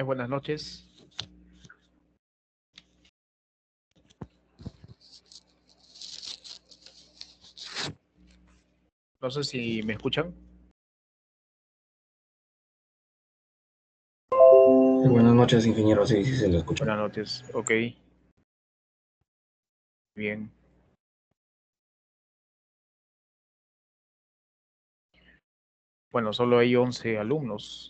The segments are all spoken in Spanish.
Buenas noches. No sé si me escuchan. Buenas noches, ingeniero. Sí, sí, se lo escucha. Buenas noches. Ok. Bien. Bueno, solo hay 11 alumnos.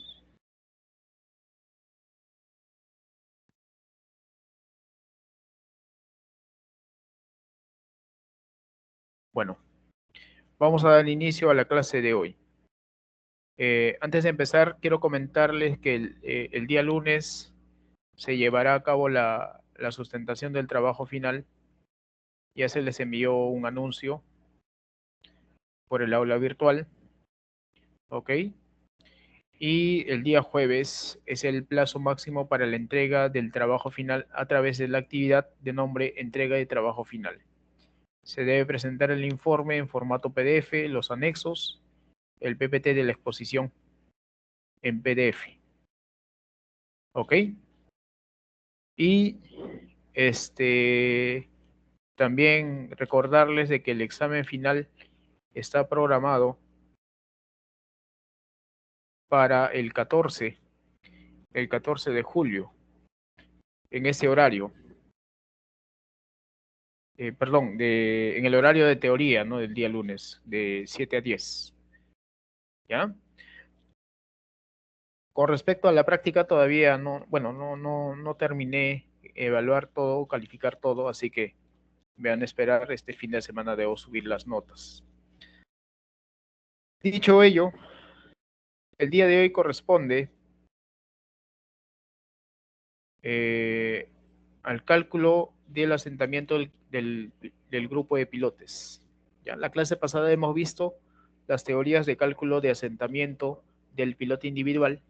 Bueno, vamos a dar inicio a la clase de hoy. Antes de empezar, quiero comentarles que el día lunes se llevará a cabo la sustentación del trabajo final. Ya se les envió un anuncio por el aula virtual. Ok. Y el día jueves es el plazo máximo para la entrega del trabajo final a través de la actividad de nombre entrega de trabajo final. Se debe presentar el informe en formato PDF, los anexos, el PPT de la exposición en PDF. ¿Ok? Y también recordarles de que el examen final está programado para el 14 de julio, en ese horario. Perdón, en el horario de teoría, ¿no? Del día lunes, de 7 a 10. ¿Ya? Con respecto a la práctica, todavía no, bueno, no terminé evaluar todo, calificar todo, así que me van a esperar este fin de semana, debo subir las notas. Dicho ello, el día de hoy corresponde eh, al cálculo del asentamiento del grupo de pilotes. Ya en la clase pasada hemos visto las teorías de cálculo de asentamiento del pilote individual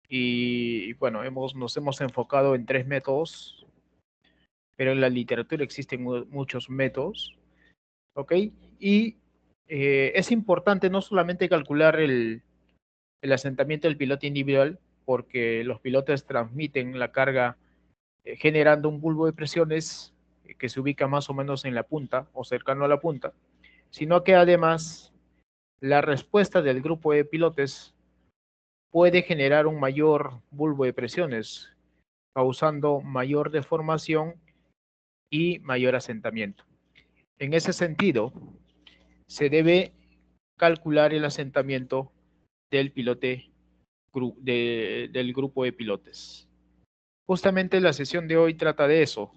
y bueno, nos hemos enfocado en 3 métodos, pero en la literatura existen muchos métodos, ¿ok? Y es importante no solamente calcular el asentamiento del piloto individual, porque los pilotes transmiten la carga generando un bulbo de presiones que se ubica más o menos en la punta o cercano a la punta, sino que además la respuesta del grupo de pilotes puede generar un mayor bulbo de presiones, causando mayor deformación y mayor asentamiento. En ese sentido, se debe calcular el asentamiento del pilote del grupo de pilotes. Justamente la sesión de hoy trata de eso,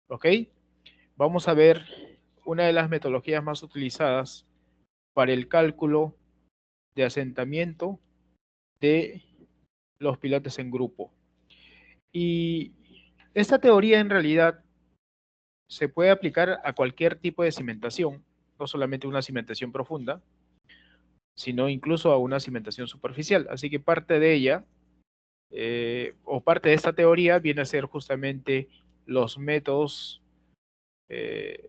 ¿ok? Vamos a ver una de las metodologías más utilizadas para el cálculo de asentamiento de los pilotes en grupo. Y esta teoría en realidad se puede aplicar a cualquier tipo de cimentación, no solamente una cimentación profunda, sino incluso a una cimentación superficial. Así que parte de ella, o parte de esta teoría, viene a ser justamente los métodos, eh,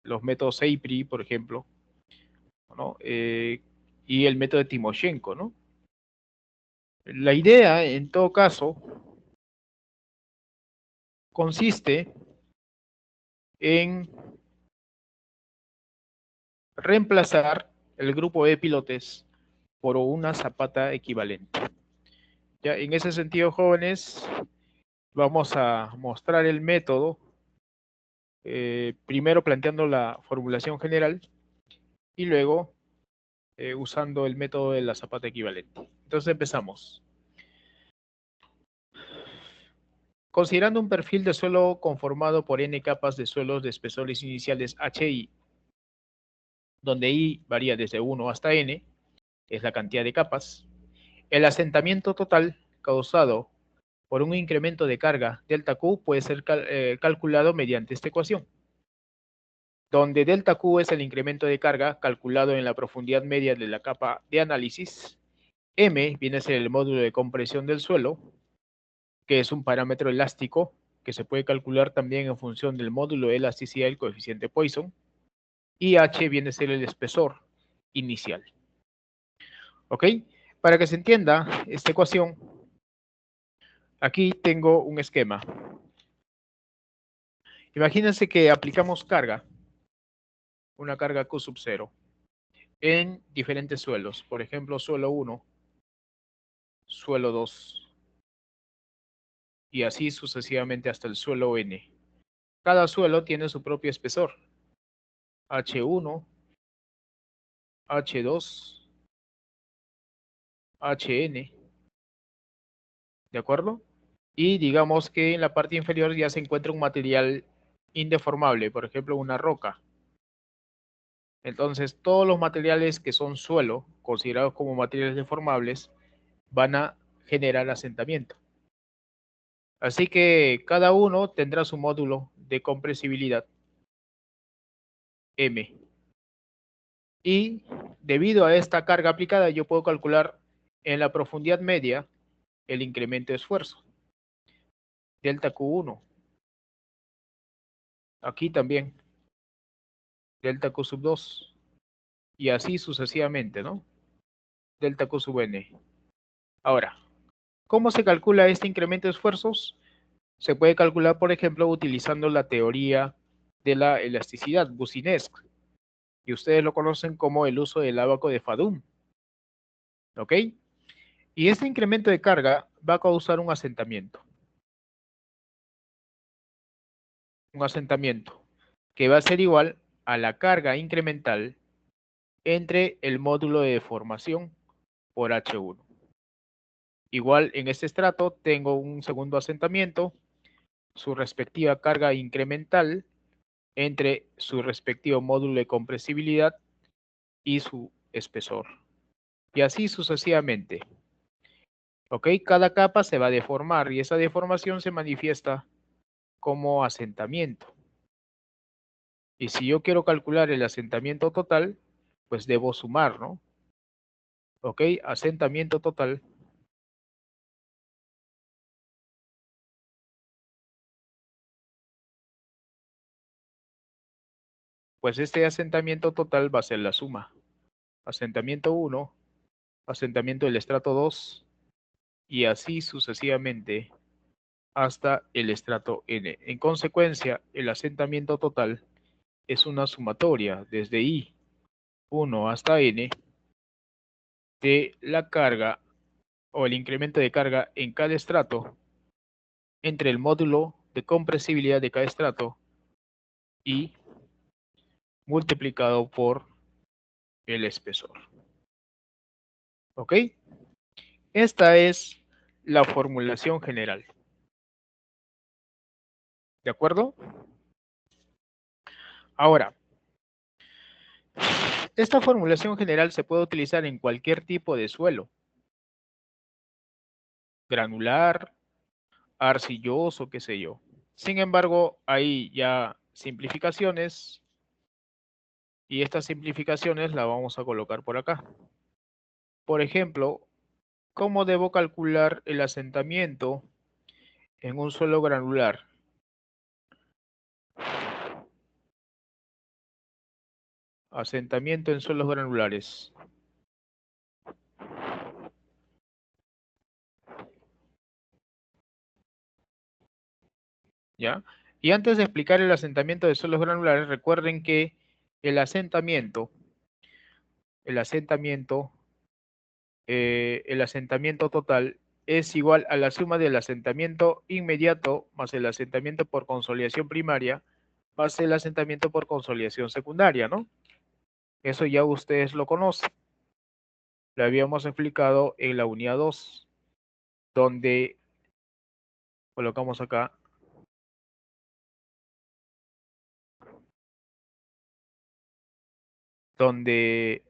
los métodos EIPRI, por ejemplo, ¿no? Y el método de Timoshenko, ¿no? La idea, en todo caso, consiste en reemplazar el grupo de pilotes por una zapata equivalente. Ya, en ese sentido, jóvenes, vamos a mostrar el método, primero planteando la formulación general y luego usando el método de la zapata equivalente. Entonces empezamos. Considerando un perfil de suelo conformado por n capas de suelos de espesores iniciales H y donde I varía desde 1 hasta n, es la cantidad de capas, el asentamiento total causado por un incremento de carga delta Q puede ser calculado mediante esta ecuación, donde delta Q es el incremento de carga calculado en la profundidad media de la capa de análisis, M viene a ser el módulo de compresión del suelo, que es un parámetro elástico que se puede calcular también en función del módulo de elasticidad del coeficiente Poisson, y H viene a ser el espesor inicial. ¿Ok? Para que se entienda esta ecuación, Aquí tengo un esquema. Imagínense que aplicamos carga, una carga Q sub 0, en diferentes suelos. Por ejemplo, suelo 1, suelo 2, y así sucesivamente hasta el suelo N. Cada suelo tiene su propio espesor. H1, H2, HN, ¿de acuerdo? Y digamos que en la parte inferior ya se encuentra un material indeformable, por ejemplo, una roca. Entonces, todos los materiales que son suelo, considerados como materiales deformables, van a generar asentamiento. Así que cada uno tendrá su módulo de compresibilidad M. Y debido a esta carga aplicada, yo puedo calcular en la profundidad media el incremento de esfuerzo. Delta Q1. Aquí también. Delta Q sub 2. Y así sucesivamente, ¿no? Delta Q sub N. Ahora, ¿cómo se calcula este incremento de esfuerzos? Se puede calcular, por ejemplo, utilizando la teoría de la elasticidad, Boussinesq, y ustedes lo conocen como el uso del ábaco de Fadum. ¿Ok? Y este incremento de carga va a causar un asentamiento. Un asentamiento que va a ser igual a la carga incremental entre el módulo de deformación por H1. Igual en este estrato tengo un segundo asentamiento, su respectiva carga incremental entre su respectivo módulo de compresibilidad y su espesor. Y así sucesivamente. ¿Ok? Cada capa se va a deformar y esa deformación se manifiesta como asentamiento. Y si yo quiero calcular el asentamiento total, pues debo sumar, ¿no? ¿Ok? Asentamiento total. Pues este asentamiento total va a ser la suma. Asentamiento 1, asentamiento del estrato 2 y así sucesivamente hasta el estrato N. En consecuencia, el asentamiento total es una sumatoria desde I1 hasta N de la carga o el incremento de carga en cada estrato entre el módulo de compresibilidad de cada estrato y multiplicado por el espesor. ¿Ok? Esta es la formulación general. ¿De acuerdo? Ahora, esta formulación general se puede utilizar en cualquier tipo de suelo. Granular, arcilloso, qué sé yo. Sin embargo, hay ya simplificaciones y estas simplificaciones las vamos a colocar por acá. Por ejemplo, ¿cómo debo calcular el asentamiento en un suelo granular? Asentamiento en suelos granulares. ¿Ya? Y antes de explicar el asentamiento de suelos granulares, recuerden que el asentamiento, el asentamiento, el asentamiento total es igual a la suma del asentamiento inmediato más el asentamiento por consolidación primaria más el asentamiento por consolidación secundaria, ¿no? Eso ya ustedes lo conocen. Lo habíamos explicado en la unidad 2, donde colocamos acá, donde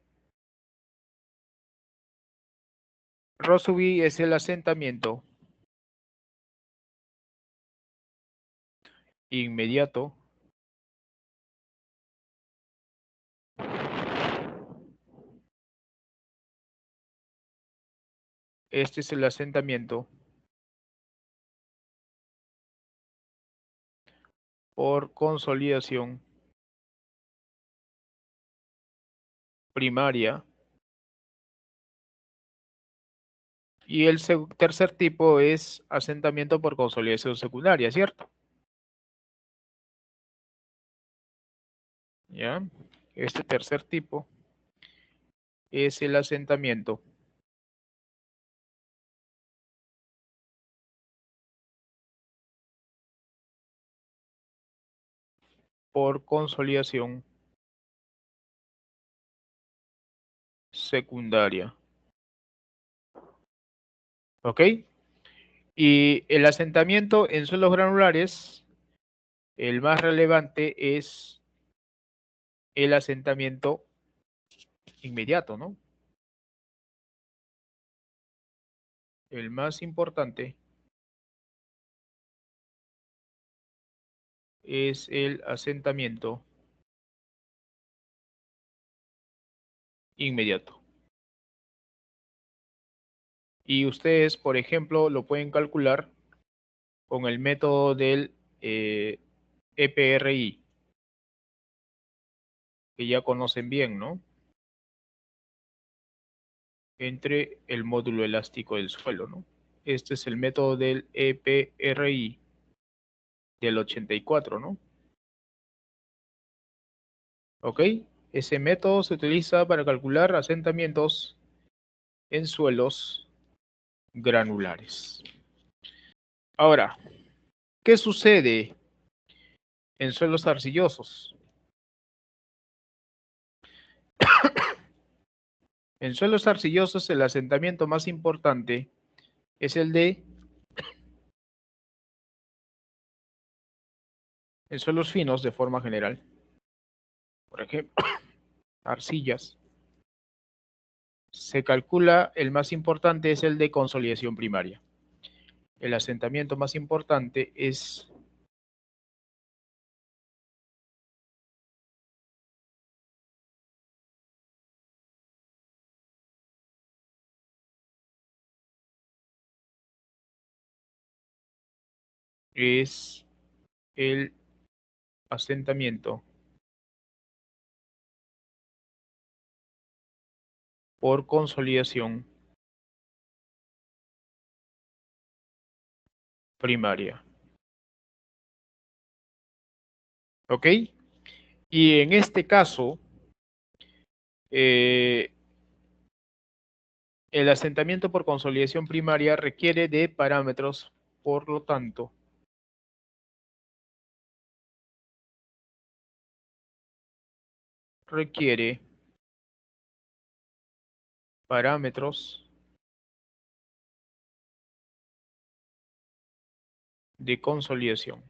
Rho sub i es el asentamiento inmediato este es el asentamiento por consolidación primaria Y el tercer tipo es asentamiento por consolidación secundaria, ¿cierto? ¿Ya? Este tercer tipo es el asentamiento por consolidación secundaria. ¿Ok? Y el asentamiento en suelos granulares, el más relevante es el asentamiento inmediato, ¿no? El más importante es el asentamiento inmediato. Y ustedes, por ejemplo, lo pueden calcular con el método del EPRI, que ya conocen bien, ¿no? Entre el módulo elástico del suelo, ¿no? Este es el método del EPRI del 84, ¿no? ¿Ok? Ese método se utiliza para calcular asentamientos en suelos granulares. Ahora, ¿qué sucede en suelos arcillosos? En suelos arcillosos el asentamiento más importante es el de, en suelos finos de forma general, por ejemplo, arcillas. Se calcula el más importante es el de consolidación primaria. El asentamiento más importante es el asentamiento por consolidación primaria. ¿Ok? Y en este caso, eh, el asentamiento por consolidación primaria requiere de parámetros, por lo tanto, requiere parámetros de consolidación.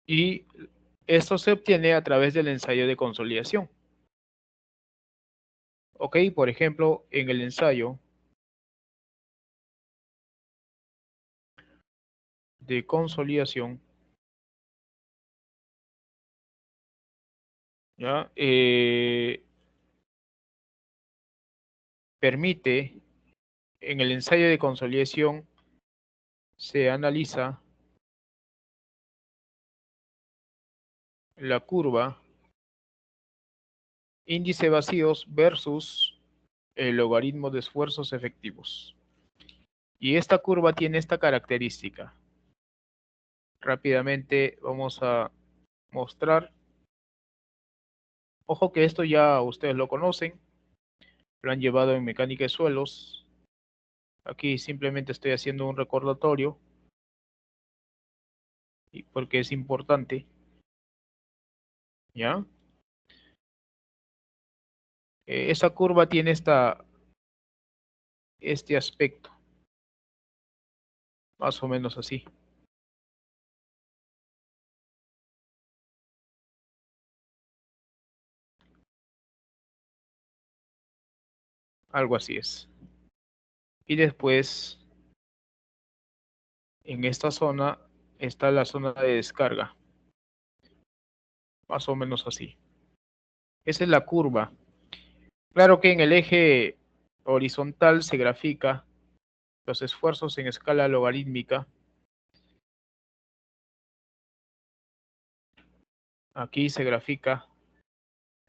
Y esto se obtiene a través del ensayo de consolidación. ¿Ok? Por ejemplo, en el ensayo de consolidación, ¿ya? Permite, en el ensayo de consolidación, se analiza la curva índice vacíos versus el logaritmo de esfuerzos efectivos. Y esta curva tiene esta característica. Rápidamente vamos a mostrar. Ojo que esto ya ustedes lo conocen, lo han llevado en mecánica de suelos. Aquí simplemente estoy haciendo un recordatorio porque es importante, ¿ya? Esa curva tiene este aspecto, más o menos así. Algo así es. Y después, en esta zona, está la zona de descarga, más o menos así. Esa es la curva. Claro que en el eje horizontal se grafica los esfuerzos en escala logarítmica. Aquí se grafica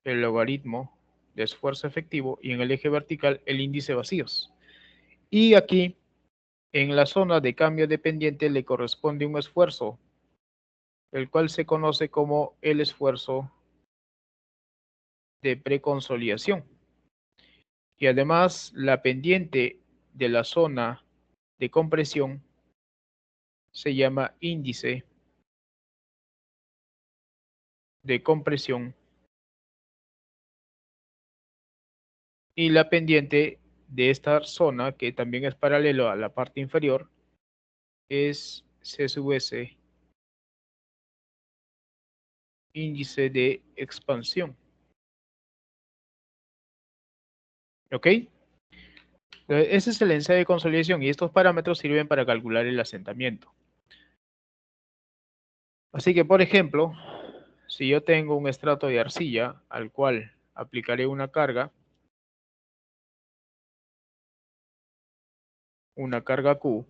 el logaritmo de esfuerzo efectivo y en el eje vertical el índice de vacíos. Y aquí, en la zona de cambio de pendiente, le corresponde un esfuerzo, el cual se conoce como el esfuerzo de preconsolidación. Y además, la pendiente de la zona de compresión se llama índice de compresión y la pendiente de esta zona, que también es paralelo a la parte inferior, es C sub S, índice de expansión. ¿Ok? Ese es el ensayo de consolidación y estos parámetros sirven para calcular el asentamiento. Así que, por ejemplo, si yo tengo un estrato de arcilla al cual aplicaré una carga Q,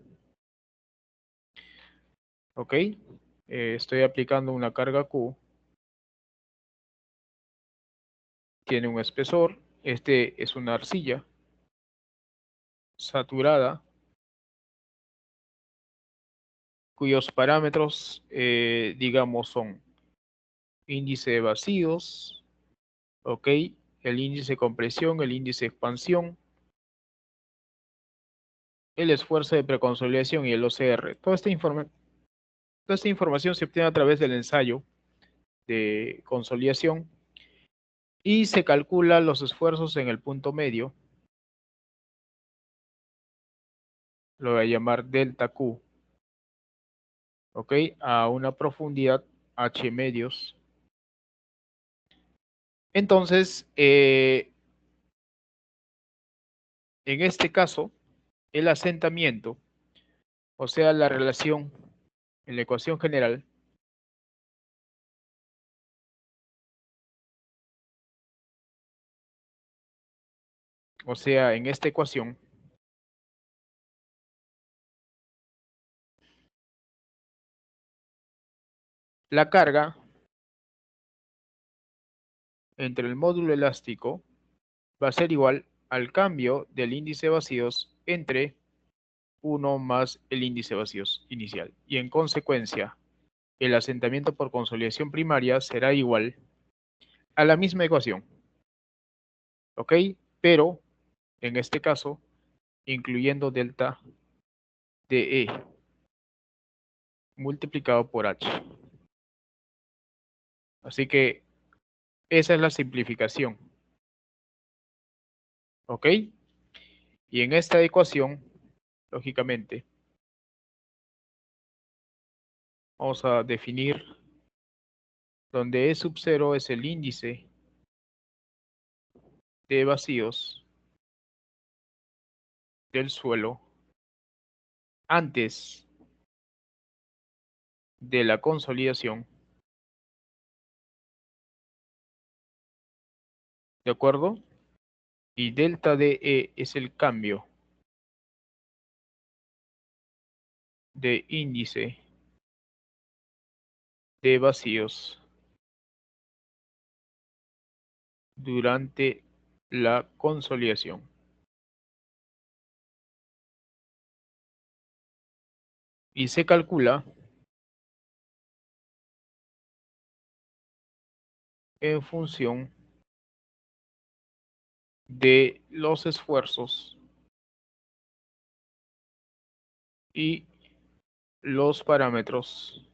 ¿ok? Estoy aplicando una carga Q, tiene un espesor, este es una arcilla saturada, cuyos parámetros, digamos, son índice de vacíos, ¿ok? El índice de compresión, el índice de expansión, el esfuerzo de preconsolidación y el OCR. Toda esta información se obtiene a través del ensayo de consolidación y se calcula los esfuerzos en el punto medio, lo voy a llamar delta Q, ¿ok? A una profundidad H medios. Entonces, en este caso, el asentamiento, o sea, la relación en la ecuación general, o sea, en esta ecuación, la carga entre el módulo elástico va a ser igual al cambio del índice de vacíos entre 1 más el índice de vacíos inicial. Y en consecuencia, el asentamiento por consolidación primaria será igual a la misma ecuación, ¿ok? Pero, en este caso, incluyendo delta de E multiplicado por H. Así que esa es la simplificación, ¿ok? Y en esta ecuación, lógicamente, vamos a definir donde E sub 0 es el índice de vacíos del suelo antes de la consolidación, ¿de acuerdo? Y delta de E es el cambio de índice de vacíos durante la consolidación. Y se calcula en función de los esfuerzos y los parámetros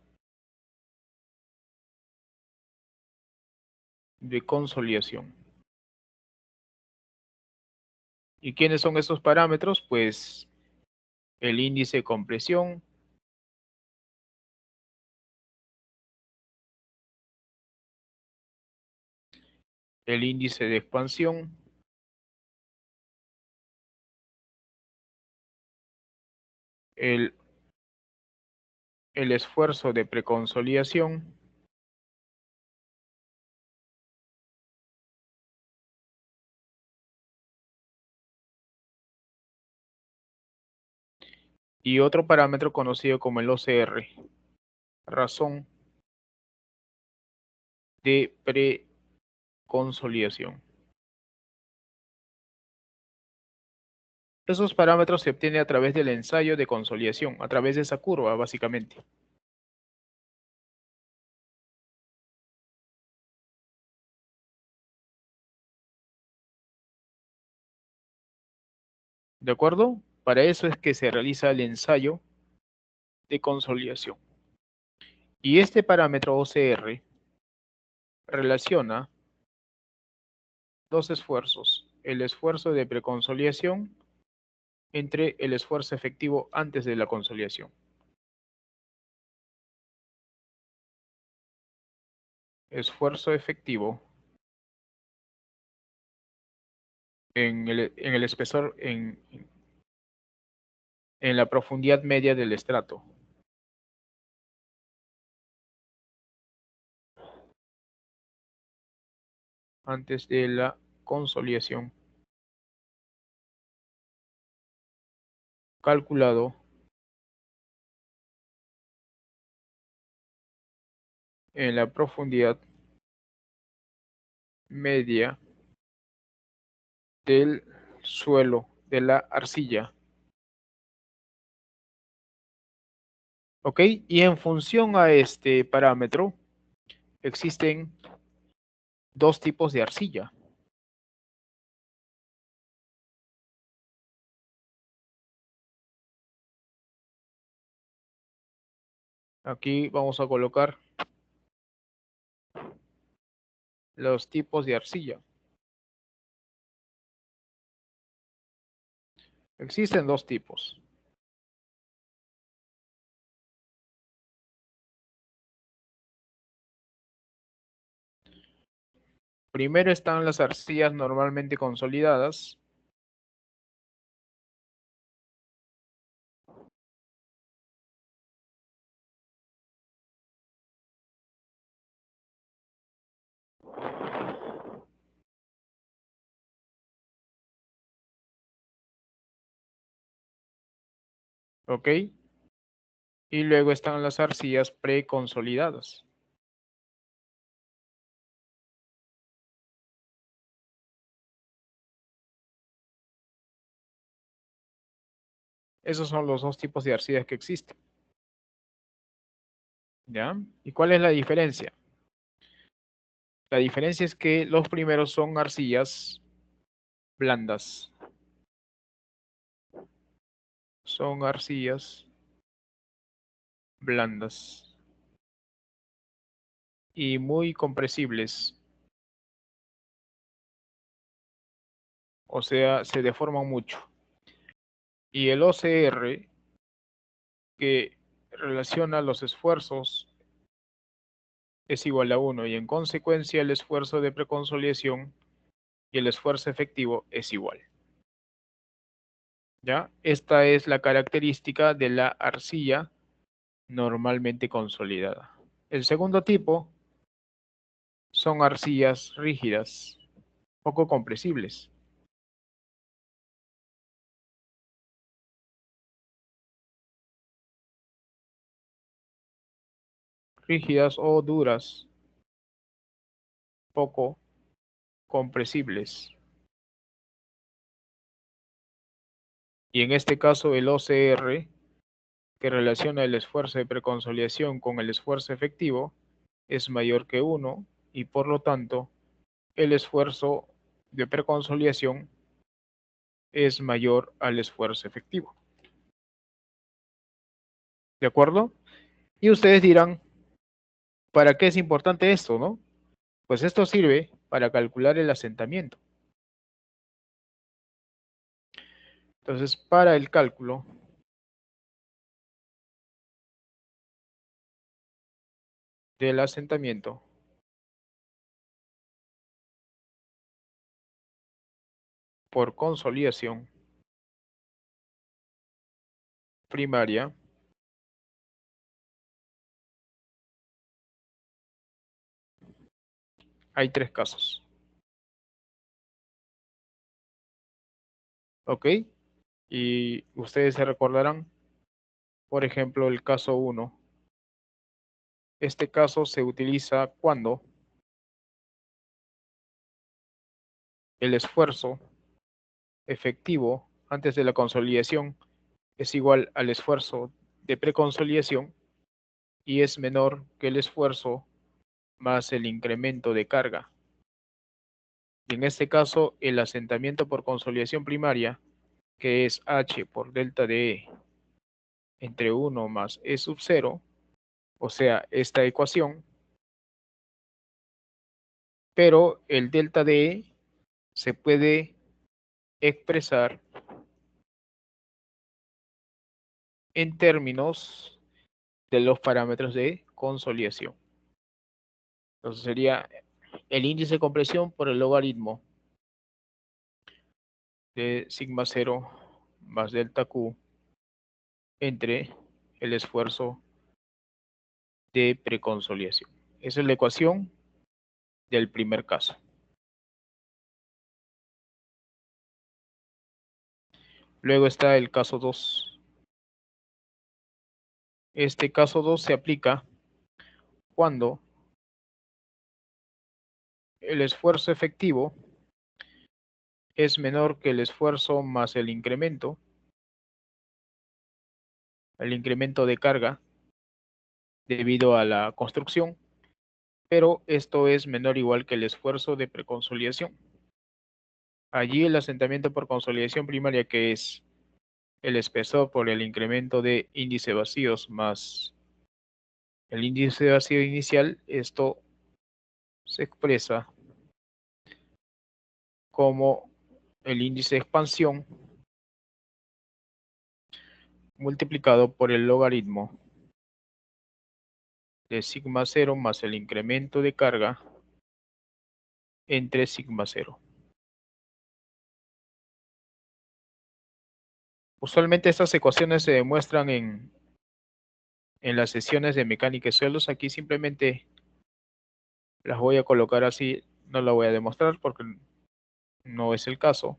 de consolidación. ¿Y quiénes son esos parámetros? Pues el índice de compresión, el índice de expansión, el, el esfuerzo de preconsolidación y otro parámetro conocido como el OCR, razón de preconsolidación. Esos parámetros se obtienen a través del ensayo de consolidación, a través de esa curva, básicamente. ¿De acuerdo? Para eso es que se realiza el ensayo de consolidación. Y este parámetro OCR relaciona dos esfuerzos, el esfuerzo de preconsolidación entre el esfuerzo efectivo antes de la consolidación. Esfuerzo efectivo en el espesor, en la profundidad media del estrato. Antes de la consolidación. Calculado en la profundidad media del suelo de la arcilla. ¿Ok? Y en función a este parámetro, existen dos tipos de arcilla. Aquí vamos a colocar los tipos de arcilla. Existen dos tipos. Primero están las arcillas normalmente consolidadas. ¿Ok? Y luego están las arcillas preconsolidadas. Esos son los dos tipos de arcillas que existen. ¿Ya? ¿Y cuál es la diferencia? La diferencia es que los primeros son arcillas blandas. Son arcillas blandas y muy compresibles. O sea, se deforman mucho. Y el OCR, que relaciona los esfuerzos, es igual a 1 y en consecuencia el esfuerzo de preconsolidación y el esfuerzo efectivo es igual. ¿Ya? Esta es la característica de la arcilla normalmente consolidada. El segundo tipo son arcillas rígidas, poco compresibles. Rígidas o duras, poco compresibles. Y en este caso el OCR, que relaciona el esfuerzo de preconsolidación con el esfuerzo efectivo, es mayor que 1 y por lo tanto el esfuerzo de preconsolidación es mayor al esfuerzo efectivo. ¿De acuerdo? Y ustedes dirán, ¿para qué es importante esto, no? Pues esto sirve para calcular el asentamiento. Entonces, para el cálculo del asentamiento por consolidación primaria, hay tres casos. ¿Ok? Y ustedes se recordarán, por ejemplo, el caso 1. Este caso se utiliza cuando el esfuerzo efectivo antes de la consolidación es igual al esfuerzo de preconsolidación y es menor que el esfuerzo más el incremento de carga. Y en este caso, el asentamiento por consolidación primaria, que es H por delta de E entre 1 más E sub 0, o sea, esta ecuación, pero el delta de E se puede expresar en términos de los parámetros de consolidación. Entonces sería el índice de compresión por el logaritmo de sigma 0 más delta Q entre el esfuerzo de preconsolidación. Esa es la ecuación del primer caso. Luego está el caso 2. Este caso 2 se aplica cuando el esfuerzo efectivo es menor que el esfuerzo más el incremento de carga debido a la construcción, pero esto es menor o igual que el esfuerzo de preconsolidación. Allí el asentamiento por consolidación primaria, que es el espesor por el incremento de índice de vacíos más el índice de vacío inicial, esto se expresa como el índice de expansión multiplicado por el logaritmo de sigma 0 más el incremento de carga entre sigma 0. Usualmente estas ecuaciones se demuestran en las sesiones de mecánica de suelos. Aquí simplemente las voy a colocar así, no la voy a demostrar porque no es el caso.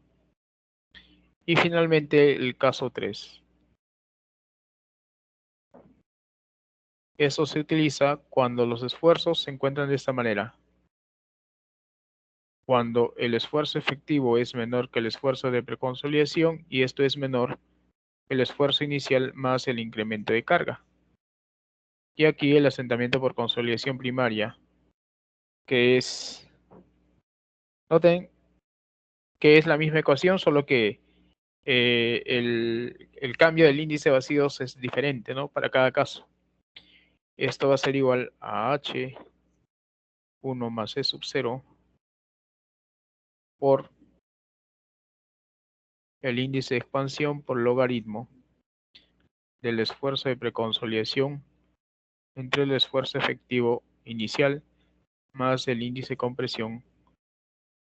Y finalmente el caso 3. Eso se utiliza cuando los esfuerzos se encuentran de esta manera. Cuando el esfuerzo efectivo es menor que el esfuerzo de preconsolidación y esto es menor que el esfuerzo inicial más el incremento de carga. Y aquí el asentamiento por consolidación primaria, que es, noten que es la misma ecuación, solo que el cambio del índice de vacíos es diferente, ¿no? Para cada caso. Esto va a ser igual a H1 más E sub 0 por el índice de expansión por logaritmo del esfuerzo de preconsolidación entre el esfuerzo efectivo inicial más el índice de compresión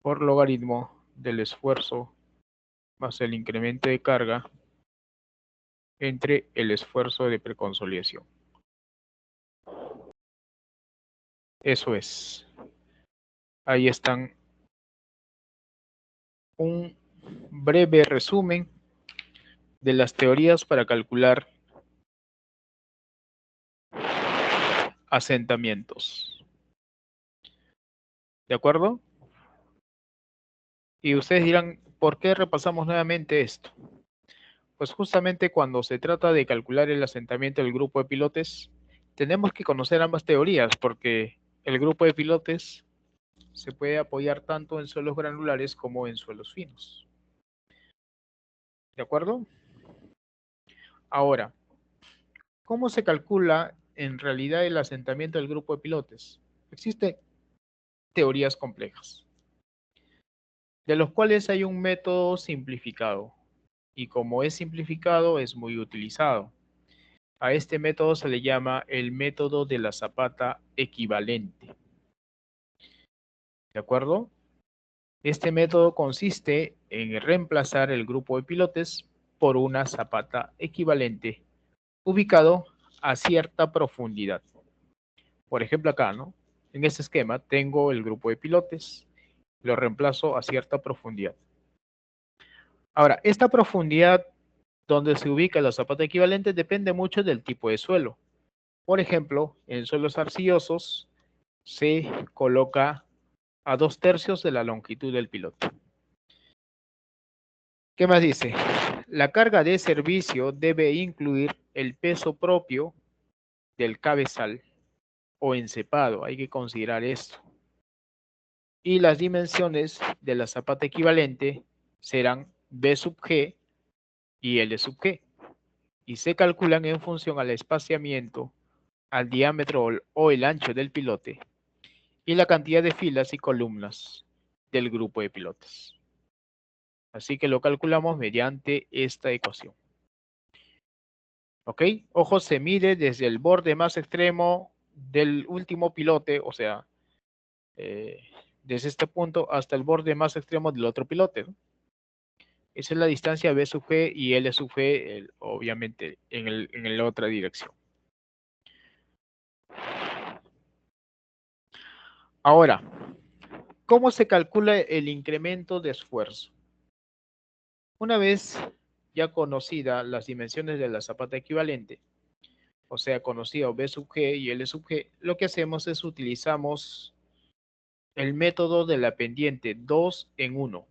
por logaritmo del esfuerzo más el incremento de carga entre el esfuerzo de preconsolidación. Eso es. Ahí están un breve resumen de las teorías para calcular asentamientos. ¿De acuerdo? Y ustedes dirán, ¿por qué repasamos nuevamente esto? Pues justamente cuando se trata de calcular el asentamiento del grupo de pilotes, tenemos que conocer ambas teorías porque el grupo de pilotes se puede apoyar tanto en suelos granulares como en suelos finos. ¿De acuerdo? Ahora, ¿cómo se calcula en realidad el asentamiento del grupo de pilotes? Existen teorías complejas, de los cuales hay un método simplificado, y como es simplificado, es muy utilizado. A este método se le llama el método de la zapata equivalente. ¿De acuerdo? Este método consiste en reemplazar el grupo de pilotes por una zapata equivalente ubicado a cierta profundidad. Por ejemplo, acá, ¿no? En este esquema tengo el grupo de pilotes, lo reemplazo a cierta profundidad. Ahora, esta profundidad donde se ubica la zapata equivalente depende mucho del tipo de suelo. Por ejemplo, en suelos arcillosos se coloca a 2/3 de la longitud del pilote. ¿Qué más dice? La carga de servicio debe incluir el peso propio del cabezal o encepado. Hay que considerar esto. Y las dimensiones de la zapata equivalente serán B sub G y L sub G. Y se calculan en función al espaciamiento, al diámetro o el ancho del pilote y la cantidad de filas y columnas del grupo de pilotes. Así que lo calculamos mediante esta ecuación. ¿Ok? Ojo, se mide desde el borde más extremo del último pilote, o sea, desde este punto hasta el borde más extremo del otro pilote, ¿no? Esa es la distancia B sub G y L sub G, obviamente, en la otra dirección. Ahora, ¿cómo se calcula el incremento de esfuerzo? Una vez ya conocida las dimensiones de la zapata equivalente, o sea, conocido B sub G y L sub G, lo que hacemos es utilizamos el método de la pendiente 2 en 1.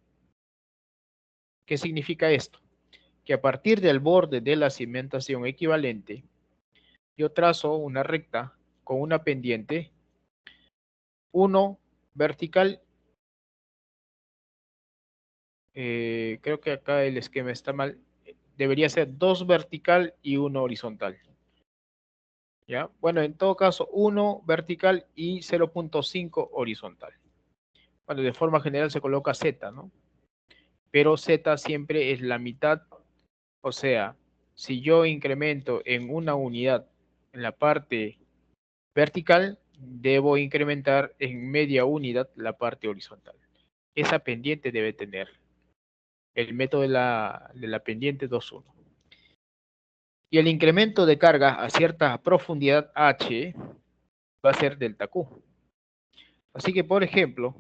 ¿Qué significa esto? Que a partir del borde de la cimentación equivalente, yo trazo una recta con una pendiente 1 vertical. Creo que acá el esquema está mal. Debería ser 2 vertical y 1 horizontal. ¿Ya? Bueno, en todo caso, 1 vertical y 0.5 horizontal. Bueno, de forma general se coloca Z, ¿no? Pero Z siempre es la mitad. O sea, si yo incremento en una unidad en la parte vertical, debo incrementar en media unidad la parte horizontal. Esa pendiente debe tener el método de la pendiente 2.1. Y el incremento de carga a cierta profundidad H va a ser delta Q. Así que, por ejemplo,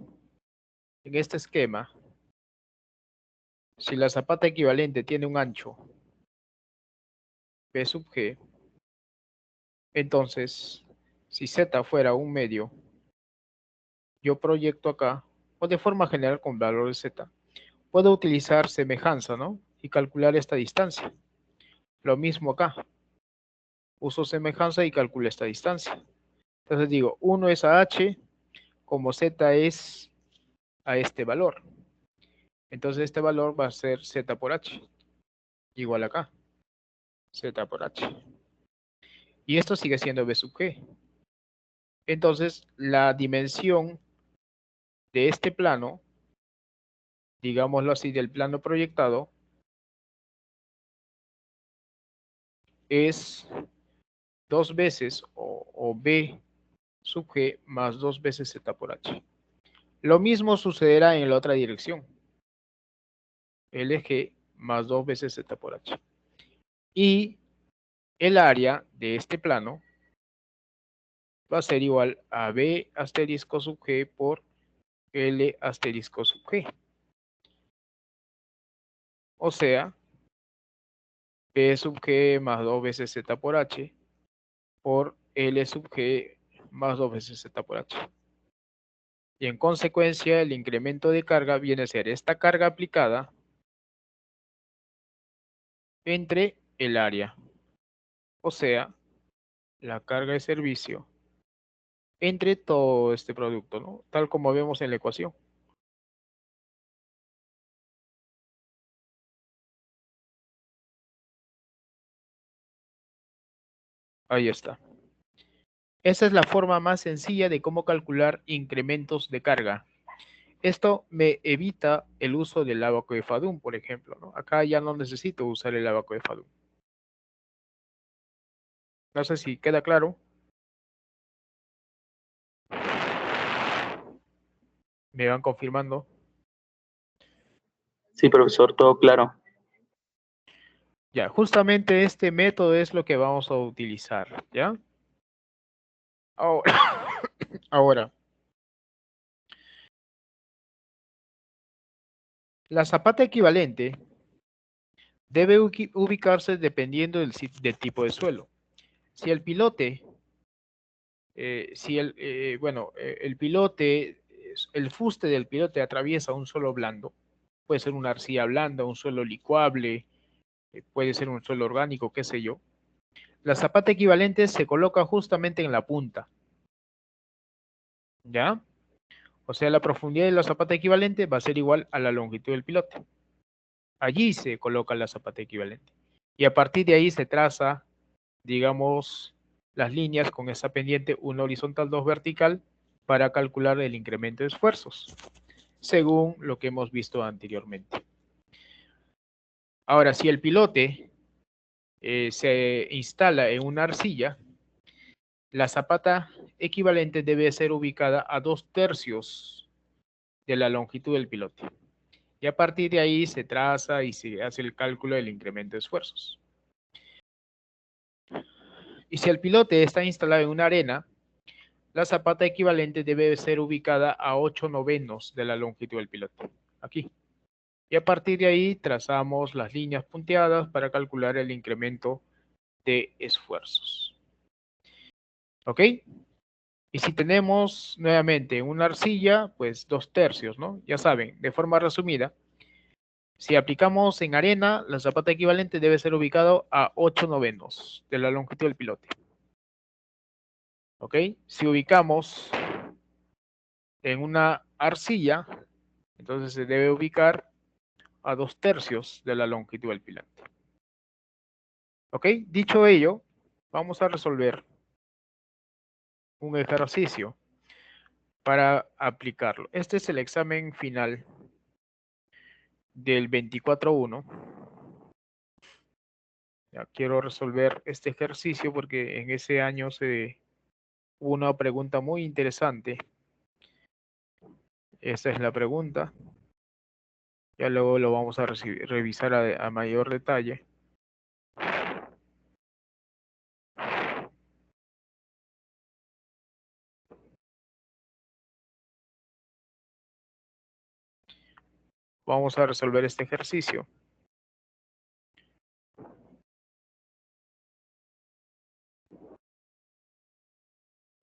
en este esquema, si la zapata equivalente tiene un ancho P sub G, entonces, si Z fuera un medio, yo proyecto acá, o de forma general con valor de Z, puedo utilizar semejanza, ¿no? Y calcular esta distancia. Lo mismo acá. Uso semejanza y calculo esta distancia. Entonces digo, 1 es a H, como Z es a este valor. Entonces este valor va a ser Z por H, igual acá, Z por H. Y esto sigue siendo B sub G. Entonces la dimensión de este plano, digámoslo así, del plano proyectado, es 2 veces o B sub G más 2 veces Z por H. Lo mismo sucederá en la otra dirección. LG más 2 veces Z por H. Y el área de este plano va a ser igual a B asterisco sub G por L asterisco sub G. O sea, P sub G más 2 veces Z por H por L sub G más 2 veces Z por H. Y en consecuencia, el incremento de carga viene a ser esta carga aplicada entre el área. O sea, la carga de servicio entre todo este producto, ¿no? Tal como vemos en la ecuación. Ahí está. Esa es la forma más sencilla de cómo calcular incrementos de carga. Esto me evita el uso del ábaco de Fadum, por ejemplo, ¿no? Acá ya no necesito usar el ábaco de Fadum. No sé si queda claro. Me van confirmando. Sí, profesor, todo claro. Ya, justamente este método es lo que vamos a utilizar, ¿ya? Ahora, ahora, la zapata equivalente debe ubicarse dependiendo del tipo de suelo. Si el pilote, el pilote, el fuste del pilote atraviesa un suelo blando, puede ser una arcilla blanda, un suelo licuable, puede ser un suelo orgánico, qué sé yo. La zapata equivalente se coloca justamente en la punta, ¿ya? O sea, la profundidad de la zapata equivalente va a ser igual a la longitud del pilote. Allí se coloca la zapata equivalente. Y a partir de ahí se traza, digamos, las líneas con esa pendiente, una horizontal, dos vertical, para calcular el incremento de esfuerzos, según lo que hemos visto anteriormente. Ahora, si el pilote se instala en una arcilla, la zapata equivalente debe ser ubicada a 2/3 de la longitud del pilote. Y a partir de ahí se traza y se hace el cálculo del incremento de esfuerzos. Y si el pilote está instalado en una arena, la zapata equivalente debe ser ubicada a 8/9 de la longitud del pilote. Aquí. Y a partir de ahí trazamos las líneas punteadas para calcular el incremento de esfuerzos. ¿Ok? Y si tenemos nuevamente una arcilla, pues 2/3, ¿no? Ya saben, de forma resumida, si aplicamos en arena, la zapata equivalente debe ser ubicado a 8/9 de la longitud del pilote. ¿Ok? Si ubicamos en una arcilla, entonces se debe ubicar a 2/3 de la longitud del pilote. ¿Ok? Dicho ello, vamos a resolver un ejercicio para aplicarlo. Este es el examen final del 24/1. Ya quiero resolver este ejercicio porque en ese año hubo una pregunta muy interesante. Esta es la pregunta. Ya luego lo vamos a revisar a mayor detalle. Vamos a resolver este ejercicio.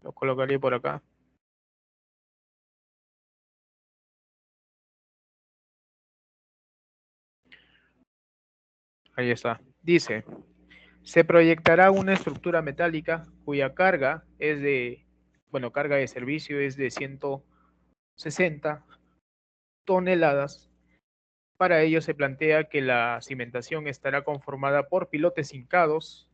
Lo colocaré por acá. Ahí está. Dice, se proyectará una estructura metálica cuya carga es de, bueno, carga de servicio es de 160 toneladas. Para ello se plantea que la cimentación estará conformada por pilotes hincados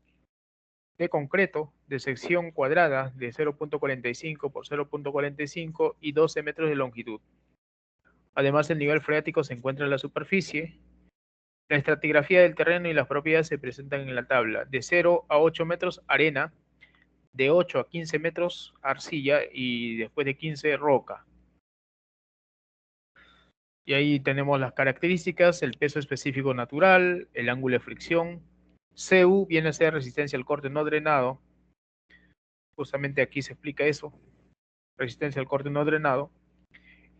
de concreto de sección cuadrada de 0.45 por 0.45 y 12 metros de longitud. Además, el nivel freático se encuentra en la superficie. La estratigrafía del terreno y las propiedades se presentan en la tabla. De 0 a 8 metros, arena. De 8 a 15 metros, arcilla. Y después de 15, roca. Y ahí tenemos las características, el peso específico natural, el ángulo de fricción. CU viene a ser resistencia al corte no drenado. Justamente aquí se explica eso. Resistencia al corte no drenado.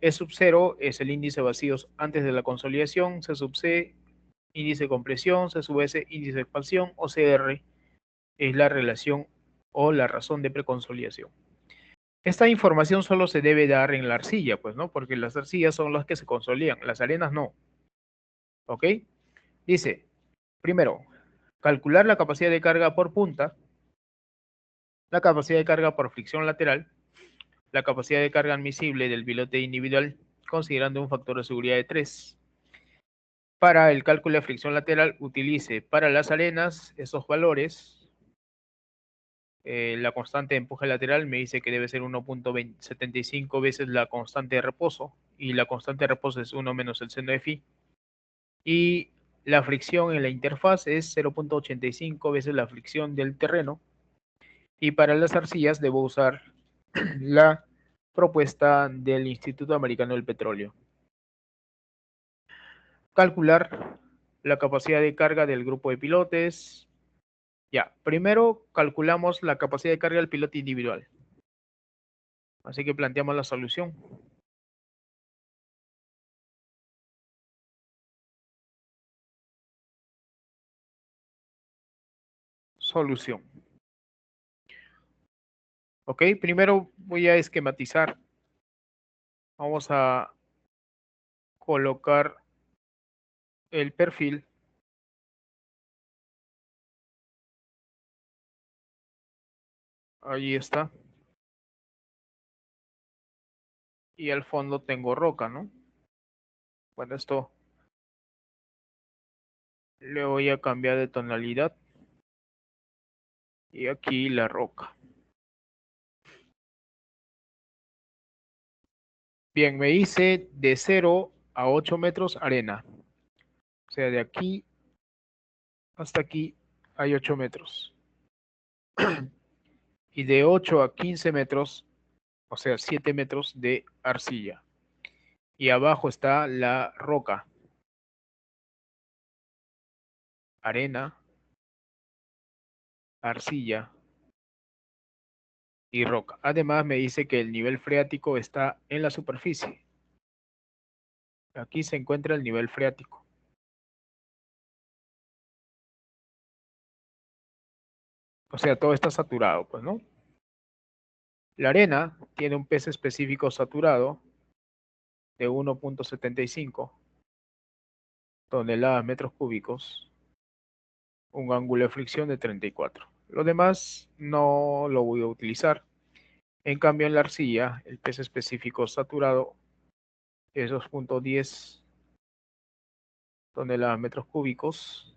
E sub 0 es el índice de vacíos antes de la consolidación. C sub C, índice de compresión. C sub S, índice de expansión. O CR es la relación o la razón de preconsolidación. Esta información solo se debe dar en la arcilla, pues, ¿no? Porque las arcillas son las que se consolidan, las arenas no. ¿Ok? Dice, primero, calcular la capacidad de carga por punta, la capacidad de carga por fricción lateral, la capacidad de carga admisible del pilote individual, considerando un factor de seguridad de 3. Para el cálculo de fricción lateral, utilice para las arenas esos valores. La constante de empuje lateral me dice que debe ser 1.75 veces la constante de reposo, y la constante de reposo es 1 menos el seno de phi. Y la fricción en la interfaz es 0.85 veces la fricción del terreno. Y para las arcillas debo usar la propuesta del Instituto Americano del Petróleo. Calcular la capacidad de carga del grupo de pilotes. Ya, primero calculamos la capacidad de carga del piloto individual. Así que planteamos la solución. Solución. Ok, primero voy a esquematizar. Vamos a colocar el perfil. Ahí está. Y al fondo tengo roca, ¿no? Bueno, esto le voy a cambiar de tonalidad. Y aquí la roca. Bien, me hice de 0 a 8 metros arena. O sea, de aquí hasta aquí hay 8 metros. Y de 8 a 15 metros, o sea, 7 metros de arcilla. Y abajo está la roca, arena, arcilla y roca. Además me dice que el nivel freático está en la superficie. Aquí se encuentra el nivel freático. O sea, todo está saturado, pues, ¿no? La arena tiene un peso específico saturado de 1.75 toneladas metros cúbicos, un ángulo de fricción de 34. Lo demás no lo voy a utilizar. En cambio, en la arcilla, el peso específico saturado es 2.10 toneladas metros cúbicos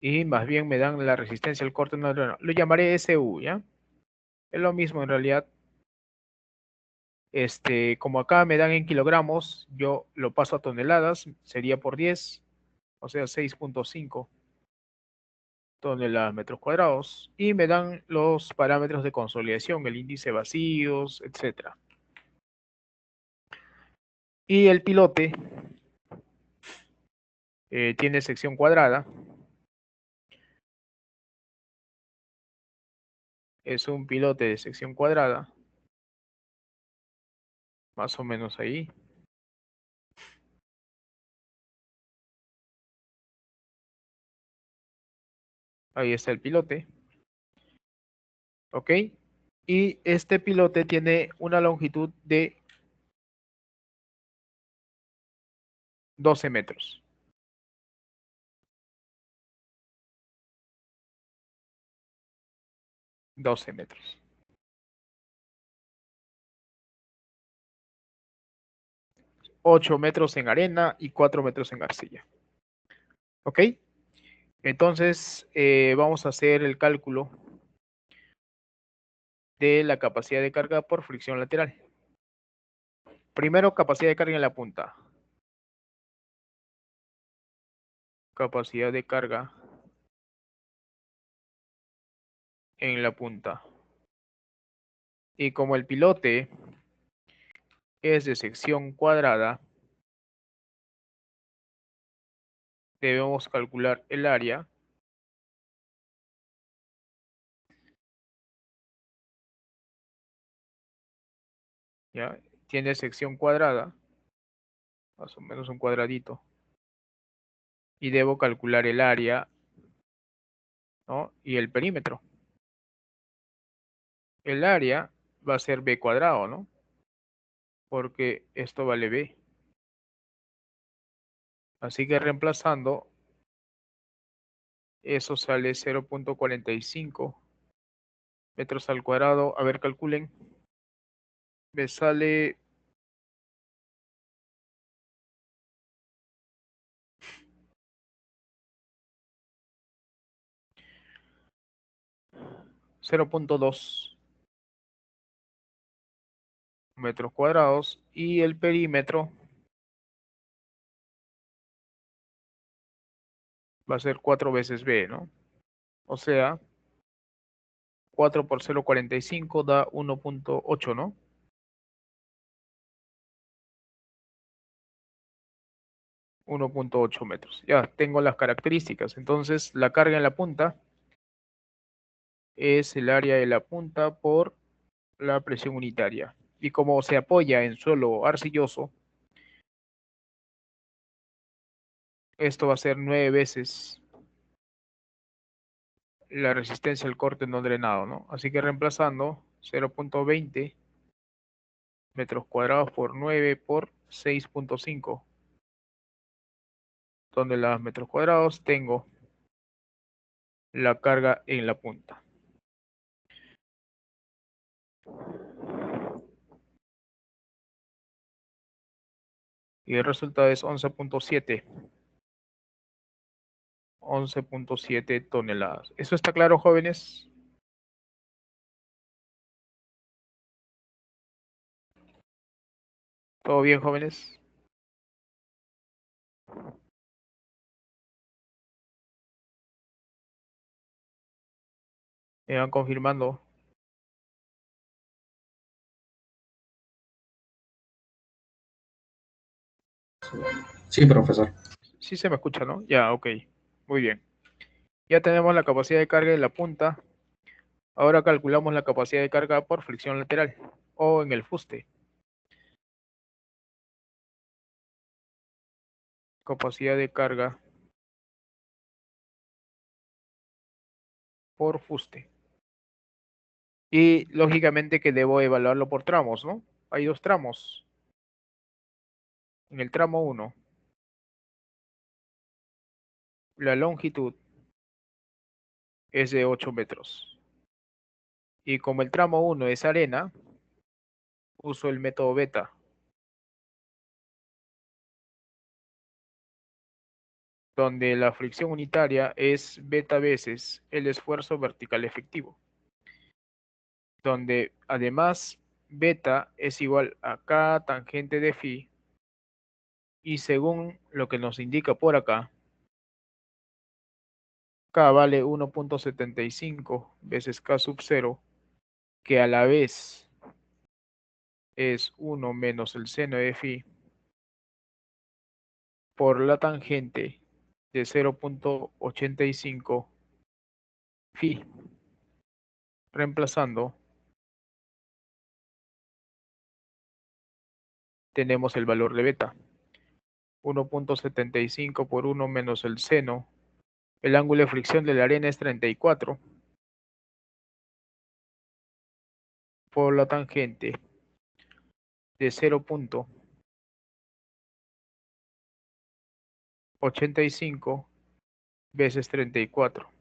y más bien me dan la resistencia al corte no, lo llamaré SU, ¿ya? Es lo mismo en realidad. Como acá me dan en kilogramos, yo lo paso a toneladas, sería por 10, o sea 6.5 toneladas metros cuadrados, y me dan los parámetros de consolidación, el índice de vacíos, etcétera. Y el pilote tiene sección cuadrada, es un pilote de sección cuadrada, más o menos ahí. Ahí está el pilote, ¿ok? Y este pilote tiene una longitud de 12 metros. 12 metros. 8 metros en arena y 4 metros en arcilla. ¿Ok? Entonces, vamos a hacer el cálculo de la capacidad de carga por fricción lateral. Primero, capacidad de carga en la punta. Capacidad de carga en la punta. Y como el pilote es de sección cuadrada, debemos calcular el área. ¿Ya? Tiene sección cuadrada, más o menos un cuadradito. Y debo calcular el área, ¿no? Y el perímetro. El área va a ser b cuadrado, ¿no? Porque esto vale b. Así que reemplazando, eso sale 0.45 metros al cuadrado. A ver, calculen. Me sale 0.2 metros cuadrados y el perímetro va a ser 4 veces b, ¿no? O sea, 4 por 0.45 da 1.8, ¿no? 1.8 metros. Ya tengo las características. Entonces, la carga en la punta es el área de la punta por la presión unitaria. Y como se apoya en suelo arcilloso, esto va a ser 9 veces la resistencia al corte no drenado, ¿no? Así que reemplazando 0.20 metros cuadrados por 9 por 6.5 toneladas metros cuadrados, tengo la carga en la punta. Y el resultado es 11.7. 11.7 toneladas. ¿Eso está claro, jóvenes? ¿Todo bien, jóvenes? Me van confirmando. Sí, profesor. Sí se me escucha, ¿no? Ya, ok. Muy bien. Ya tenemos la capacidad de carga en la punta. Ahora calculamos la capacidad de carga por fricción lateral o en el fuste. Capacidad de carga por fuste. Y lógicamente que debo evaluarlo por tramos, ¿no? Hay dos tramos. En el tramo 1, la longitud es de 8 metros. Y como el tramo 1 es arena, uso el método beta, donde la fricción unitaria es beta veces el esfuerzo vertical efectivo, donde además beta es igual a K tangente de phi, y según lo que nos indica por acá, K vale 1.75 veces K sub 0, que a la vez es 1 menos el seno de phi por la tangente de 0.85 phi. Reemplazando, tenemos el valor de beta. 1.75 por 1 menos el seno. El ángulo de fricción de la arena es 34 por la tangente de 0.85 veces 34.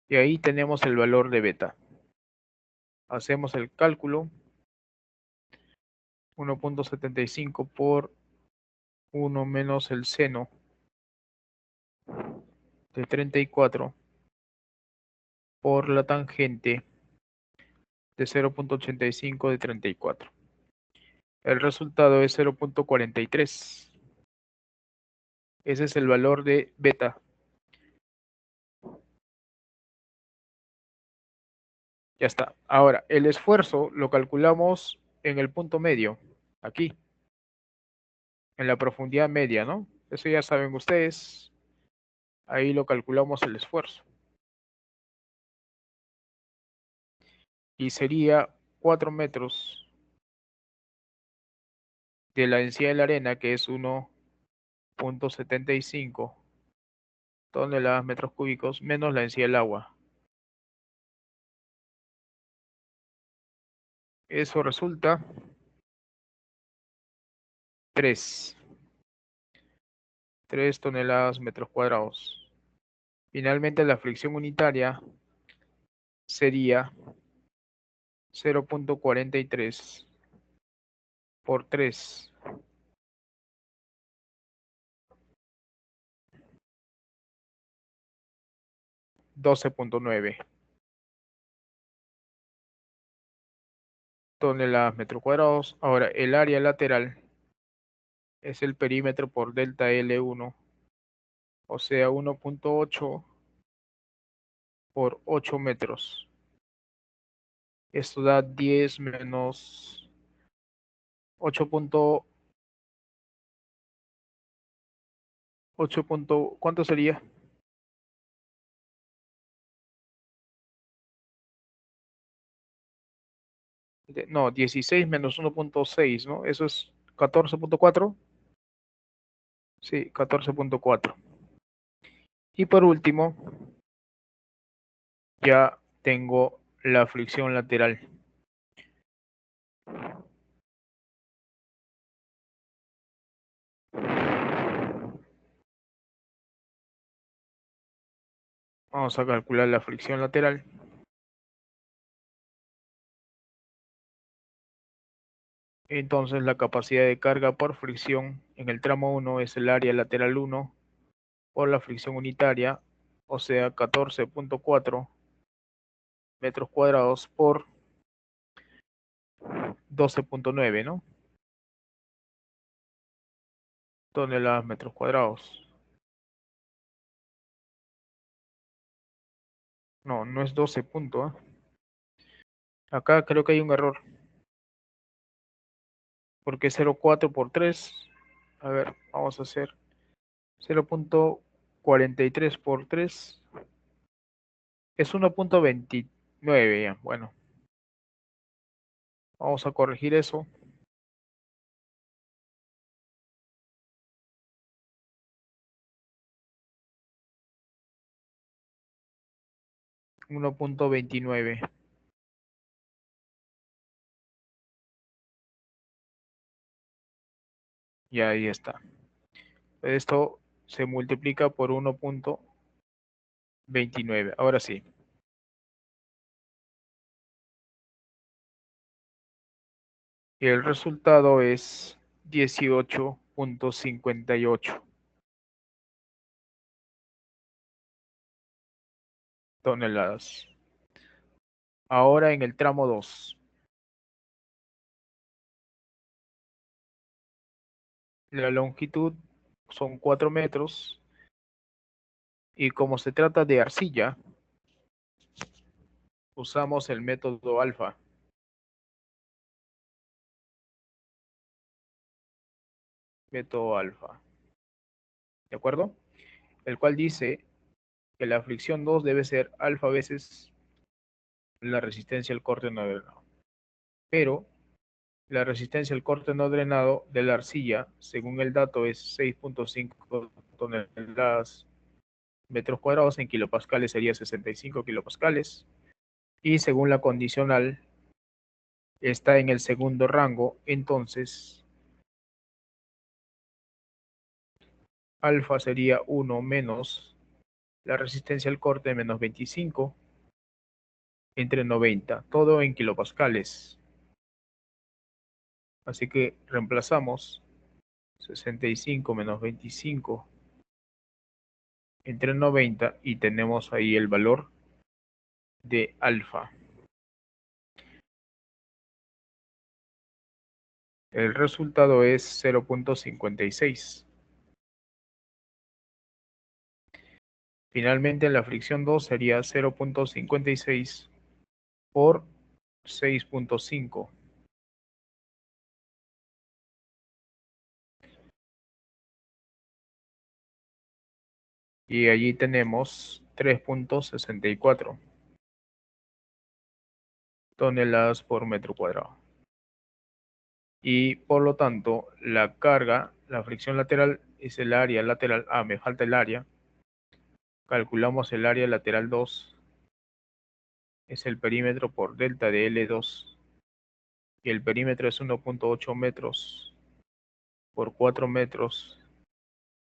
Y ahí tenemos el valor de beta. Hacemos el cálculo. 1.75 por 1 menos el seno de 34 por la tangente de 0.85 de 34. El resultado es 0.43. Ese es el valor de beta. Ya está. Ahora, el esfuerzo lo calculamos en el punto medio, aquí, en la profundidad media, ¿no? Eso ya saben ustedes. Ahí lo calculamos el esfuerzo. Y sería 4 metros de la densidad de la arena, que es 1.75 toneladas metros cúbicos, menos la densidad del agua. Eso resulta 3 toneladas metros cuadrados. Finalmente, la fricción unitaria sería 0.43 por 3, 12.9 toneladas metros cuadrados. Ahora, el área lateral es el perímetro por delta L1, o sea, 1.8 por 8 metros. Esto da 10 menos 8.8. ¿Cuánto sería? No, 16 menos 1.6, ¿no? Eso es 14.4. Sí, 14.4. Y por último, ya tengo la fricción lateral. Vamos a calcular la fricción lateral. Entonces la capacidad de carga por fricción en el tramo 1 es el área lateral 1 por la fricción unitaria, o sea, 14.4 metros cuadrados por 12.9, ¿no? Toneladas metros cuadrados. No, no es 12 punto, ¿eh? Acá creo que hay un error, porque es 0,4 por 3. A ver, vamos a hacer 0.43 por 3. Es 1.29 ya. Bueno, vamos a corregir eso. 1.29. Y ahí está. Esto se multiplica por 1.29. Ahora sí. Y el resultado es 18.58 toneladas. Ahora en el tramo 2. La longitud son 4 metros y como se trata de arcilla, usamos el método alfa. Método alfa. ¿De acuerdo? El cual dice que la fricción 2 debe ser alfa veces la resistencia al corte no drenado. Pero la resistencia al corte no drenado de la arcilla, según el dato, es 6.5 toneladas metros cuadrados, en kilopascales sería 65 kilopascales. Y según la condicional, está en el segundo rango, entonces alfa sería 1 menos la resistencia al corte menos 25 entre 90, todo en kilopascales. Así que reemplazamos 65 menos 25 entre 90 y tenemos ahí el valor de alfa. El resultado es 0.56. Finalmente la fricción 2 sería 0.56 por 6.5. Y allí tenemos 3.64 toneladas por metro cuadrado. Y por lo tanto, la carga, la fricción lateral es el área lateral. Ah, me falta el área. Calculamos el área lateral 2. Es el perímetro por delta de L2. Y el perímetro es 1.8 metros por 4 metros.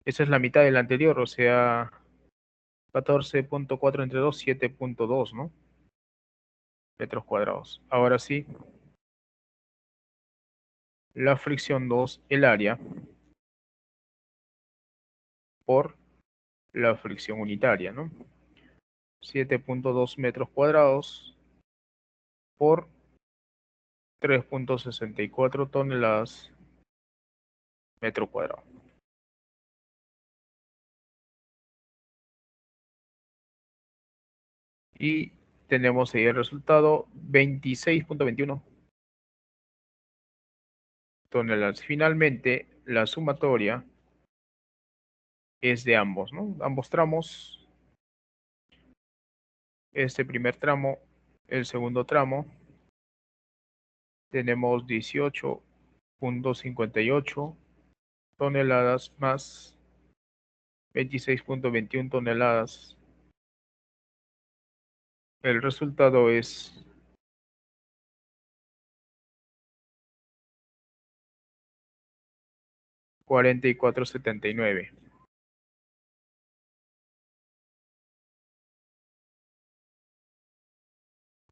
Esa es la mitad del anterior, o sea, 14.4 entre 2, 7.2, ¿no? Metros cuadrados. Ahora sí, la fricción 2, el área, por la fricción unitaria, ¿no? 7.2 metros cuadrados por 3.64 toneladas metro cuadrado. Y tenemos ahí el resultado, 26.21 toneladas. Finalmente, la sumatoria es de ambos, ¿no? Ambos tramos, este primer tramo, el segundo tramo, tenemos 18.58 toneladas más 26.21 toneladas. El resultado es 44.79.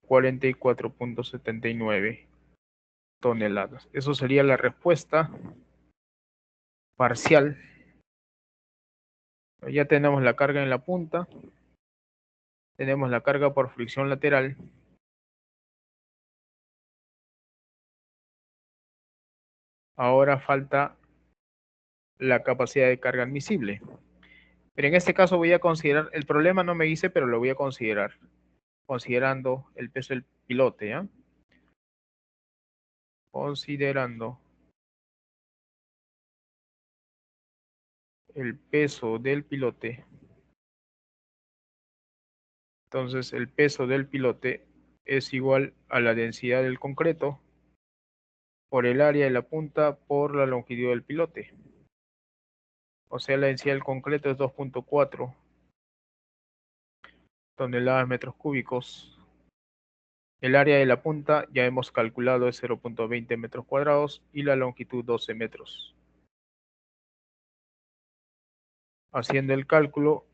44.79 toneladas. Eso sería la respuesta parcial. Ya tenemos la carga en la punta, tenemos la carga por fricción lateral. Ahora falta la capacidad de carga admisible. Pero en este caso voy a considerar, el problema no me dice, pero lo voy a considerar, considerando el peso del pilote, ¿ya? Considerando el peso del pilote. Entonces el peso del pilote es igual a la densidad del concreto por el área de la punta por la longitud del pilote. O sea, la densidad del concreto es 2.4 toneladas metros cúbicos. El área de la punta ya hemos calculado es 0.20 metros cuadrados y la longitud 12 metros. Haciendo el cálculo,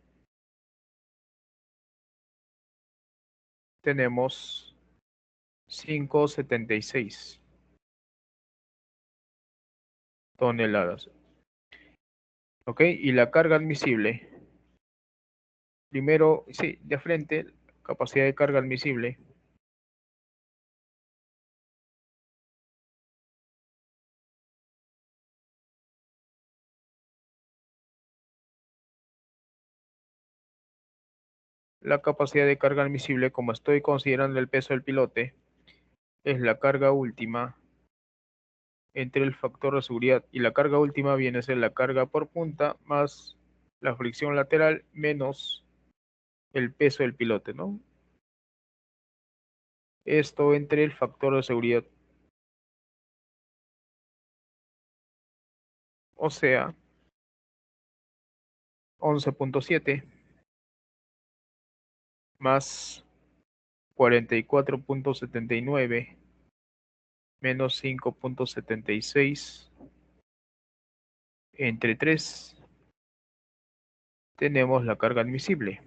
tenemos 5,76 toneladas. ¿Ok? Y la carga admisible. Primero, sí, de frente, capacidad de carga admisible. La capacidad de carga admisible, como estoy considerando el peso del pilote, es la carga última entre el factor de seguridad. Y la carga última viene a ser la carga por punta más la fricción lateral menos el peso del pilote, ¿no? Esto entre el factor de seguridad. O sea, 11.7 más 44.79 menos 5.76 entre 3, tenemos la carga admisible.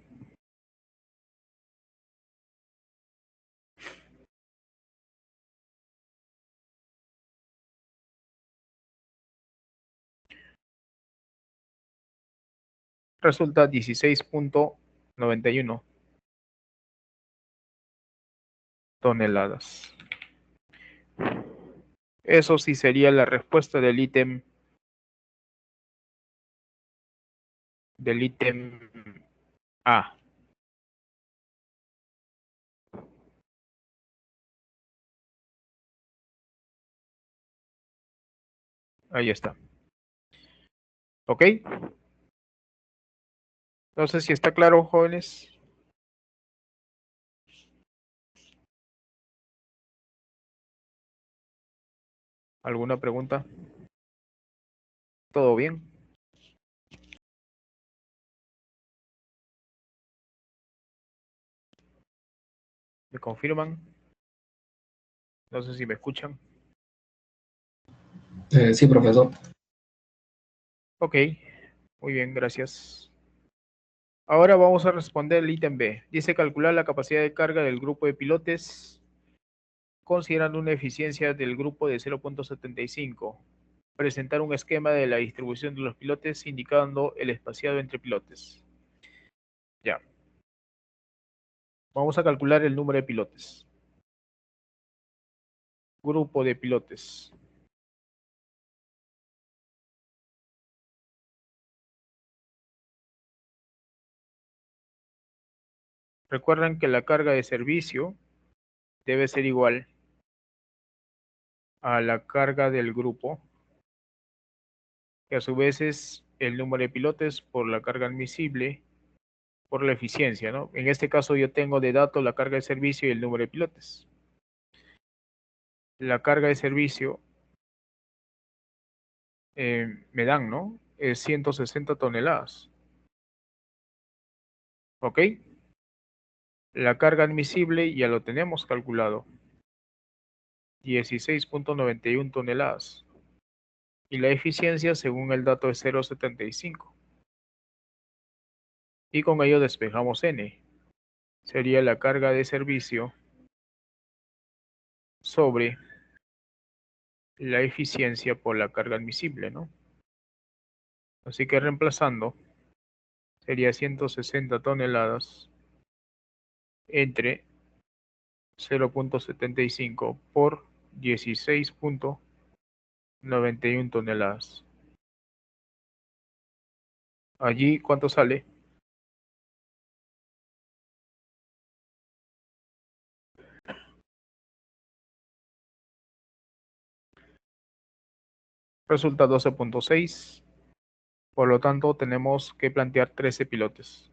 Resulta 16.91 toneladas. Eso sí sería la respuesta del ítem A. Ahí está. ¿Ok? No sé si está claro, jóvenes. ¿Alguna pregunta? ¿Todo bien? ¿Me confirman? No sé si me escuchan. Sí, profesor. Ok, muy bien, gracias. Ahora vamos a responder el ítem B. Dice calcular la capacidad de carga del grupo de pilotes considerando una eficiencia del grupo de 0.75. Presentar un esquema de la distribución de los pilotes indicando el espaciado entre pilotes. Ya. Vamos a calcular el número de pilotes. Grupo de pilotes. Recuerden que la carga de servicio debe ser igual a la carga del grupo, que a su vez es el número de pilotes por la carga admisible por la eficiencia, ¿no? En este caso yo tengo de dato la carga de servicio y el número de pilotes. La carga de servicio me dan, ¿no? Es 160 toneladas. ¿Ok? La carga admisible ya lo tenemos calculado. 16.91 toneladas. Y la eficiencia, según el dato, es 0.75. Y con ello despejamos N. Sería la carga de servicio sobre la eficiencia por la carga admisible, ¿no? Así que reemplazando, sería 160 toneladas entre 0,75 por 16,91 toneladas. Allí, ¿cuánto sale? Resulta 12,6. Por lo tanto, tenemos que plantear 13 pilotes.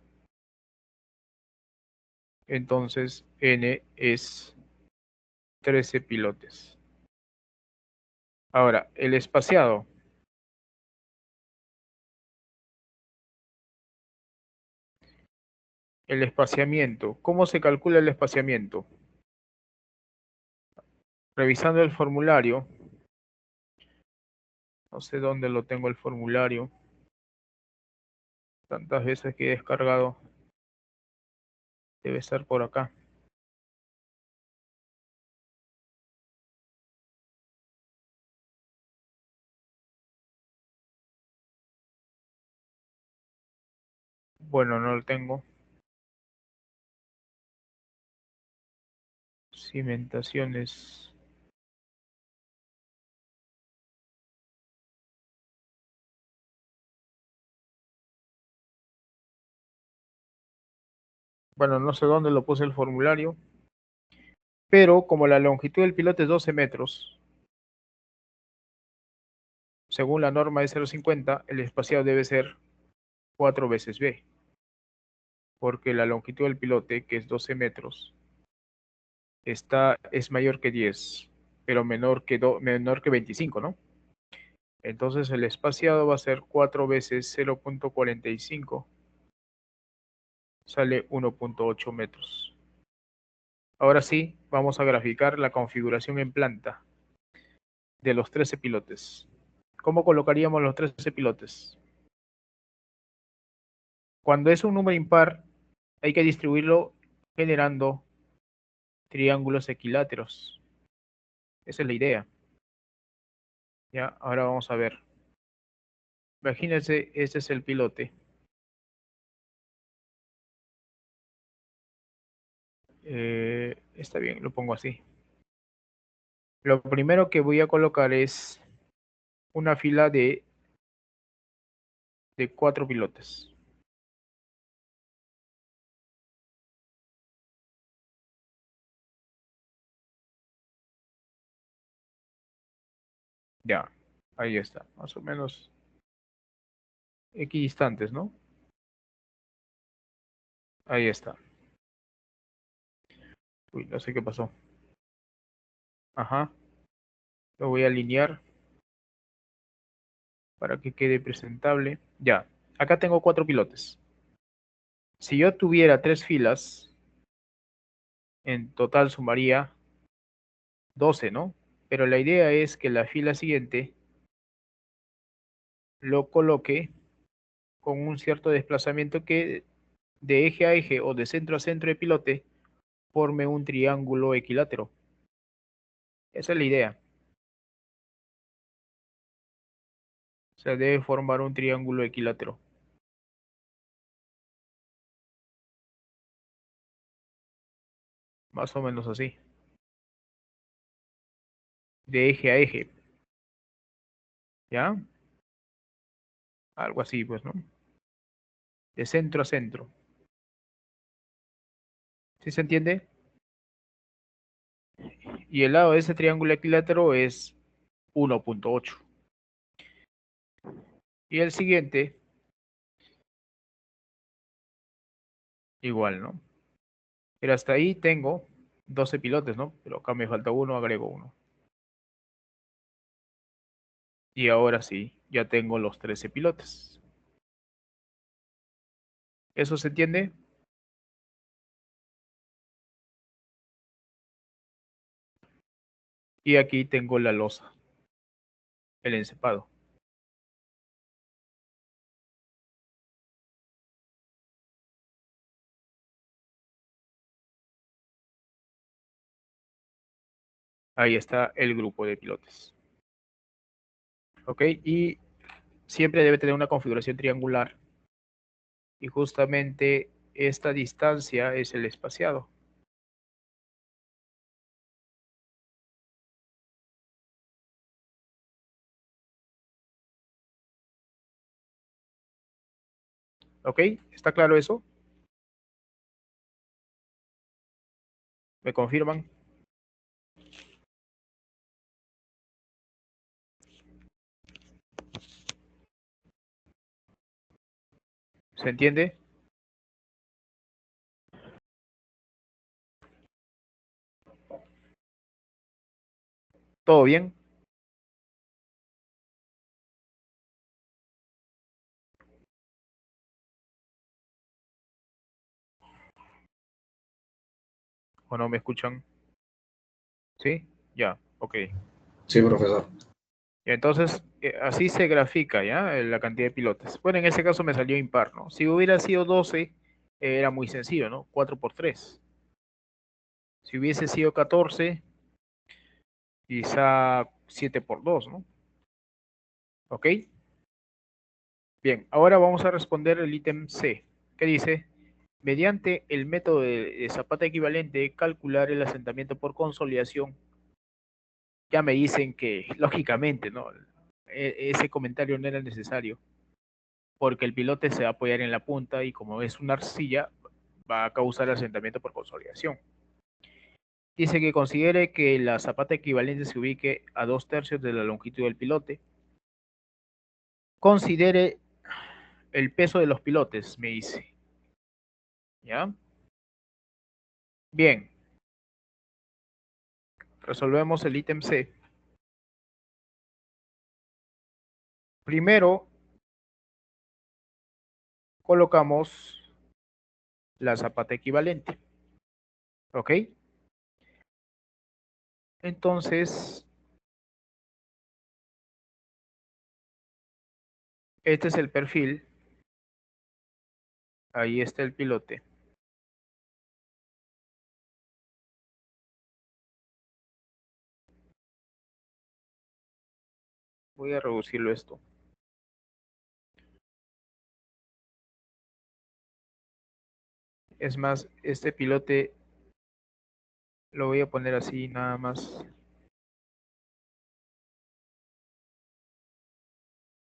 Entonces, N es 13 pilotes. Ahora, el espaciado. El espaciamiento. ¿Cómo se calcula el espaciamiento? Revisando el formulario. No sé dónde lo tengo el formulario. Tantas veces que he descargado. Debe estar por acá. Bueno, no lo tengo. Cimentaciones. Bueno, no sé dónde lo puse el formulario. Pero como la longitud del pilote es 12 metros, según la norma de 0,50, el espaciado debe ser 4 veces B. Porque la longitud del pilote, que es 12 metros, es mayor que 10, pero menor que 25, ¿no? Entonces el espaciado va a ser 4 veces 0,45, sale 1,8 metros. Ahora sí, vamos a graficar la configuración en planta de los 13 pilotes. ¿Cómo colocaríamos los 13 pilotes? Cuando es un número impar, hay que distribuirlo generando triángulos equiláteros. Esa es la idea. Ya, ahora vamos a ver. Imagínense, este es el pilote. Está bien, lo pongo así. Lo primero que voy a colocar es una fila de 4 pilotes. Ya, ahí está, más o menos equidistantes, ¿no? Ahí está. Uy, no sé qué pasó. Ajá, lo voy a alinear para que quede presentable. Ya, acá tengo 4 pilotes. Si yo tuviera 3 filas, en total sumaría 12, ¿no? Pero la idea es que la fila siguiente lo coloque con un cierto desplazamiento que de eje a eje o de centro a centro de pilote forme un triángulo equilátero. Esa es la idea. O sea, debe formar un triángulo equilátero. Más o menos así. De eje a eje. ¿Ya? Algo así, pues, ¿no? De centro a centro. ¿Sí se entiende? Y el lado de ese triángulo equilátero es 1,8. Y el siguiente, igual, ¿no? Pero hasta ahí tengo 12 pilotes, ¿no? Pero acá me falta uno, agrego uno. Y ahora sí, ya tengo los 13 pilotes. ¿Eso se entiende? Y aquí tengo la losa, el encepado. Ahí está el grupo de pilotes. ¿Ok? Y siempre debe tener una configuración triangular. Y justamente esta distancia es el espaciado. ¿Ok? ¿Está claro eso? ¿Me confirman? ¿Se entiende? ¿Todo bien? ¿O no me escuchan? ¿Sí? Ya, ok. Sí, profesor. Y entonces, así se grafica, ¿ya? La cantidad de pilotes. Bueno, en ese caso me salió impar, ¿no? Si hubiera sido 12, era muy sencillo, ¿no? 4 por 3. Si hubiese sido 14, quizá 7 por 2, ¿no? ¿Ok? Bien, ahora vamos a responder el ítem C, que dice, mediante el método de Zapata equivalente, calcular el asentamiento por consolidación. Ya me dicen que, lógicamente, ¿no? Ese comentario no era necesario, porque el pilote se va a apoyar en la punta y como es una arcilla, va a causar asentamiento por consolidación. Dice que considere que la zapata equivalente se ubique a 2/3 de la longitud del pilote. Considere el peso de los pilotes, me dice. ¿Ya? Bien, resolvemos el ítem C. Primero, colocamos la zapata equivalente. ¿Ok? Entonces, este es el perfil. Ahí está el pilote. Voy a reducirlo esto. Es más, este pilote lo voy a poner así nada más.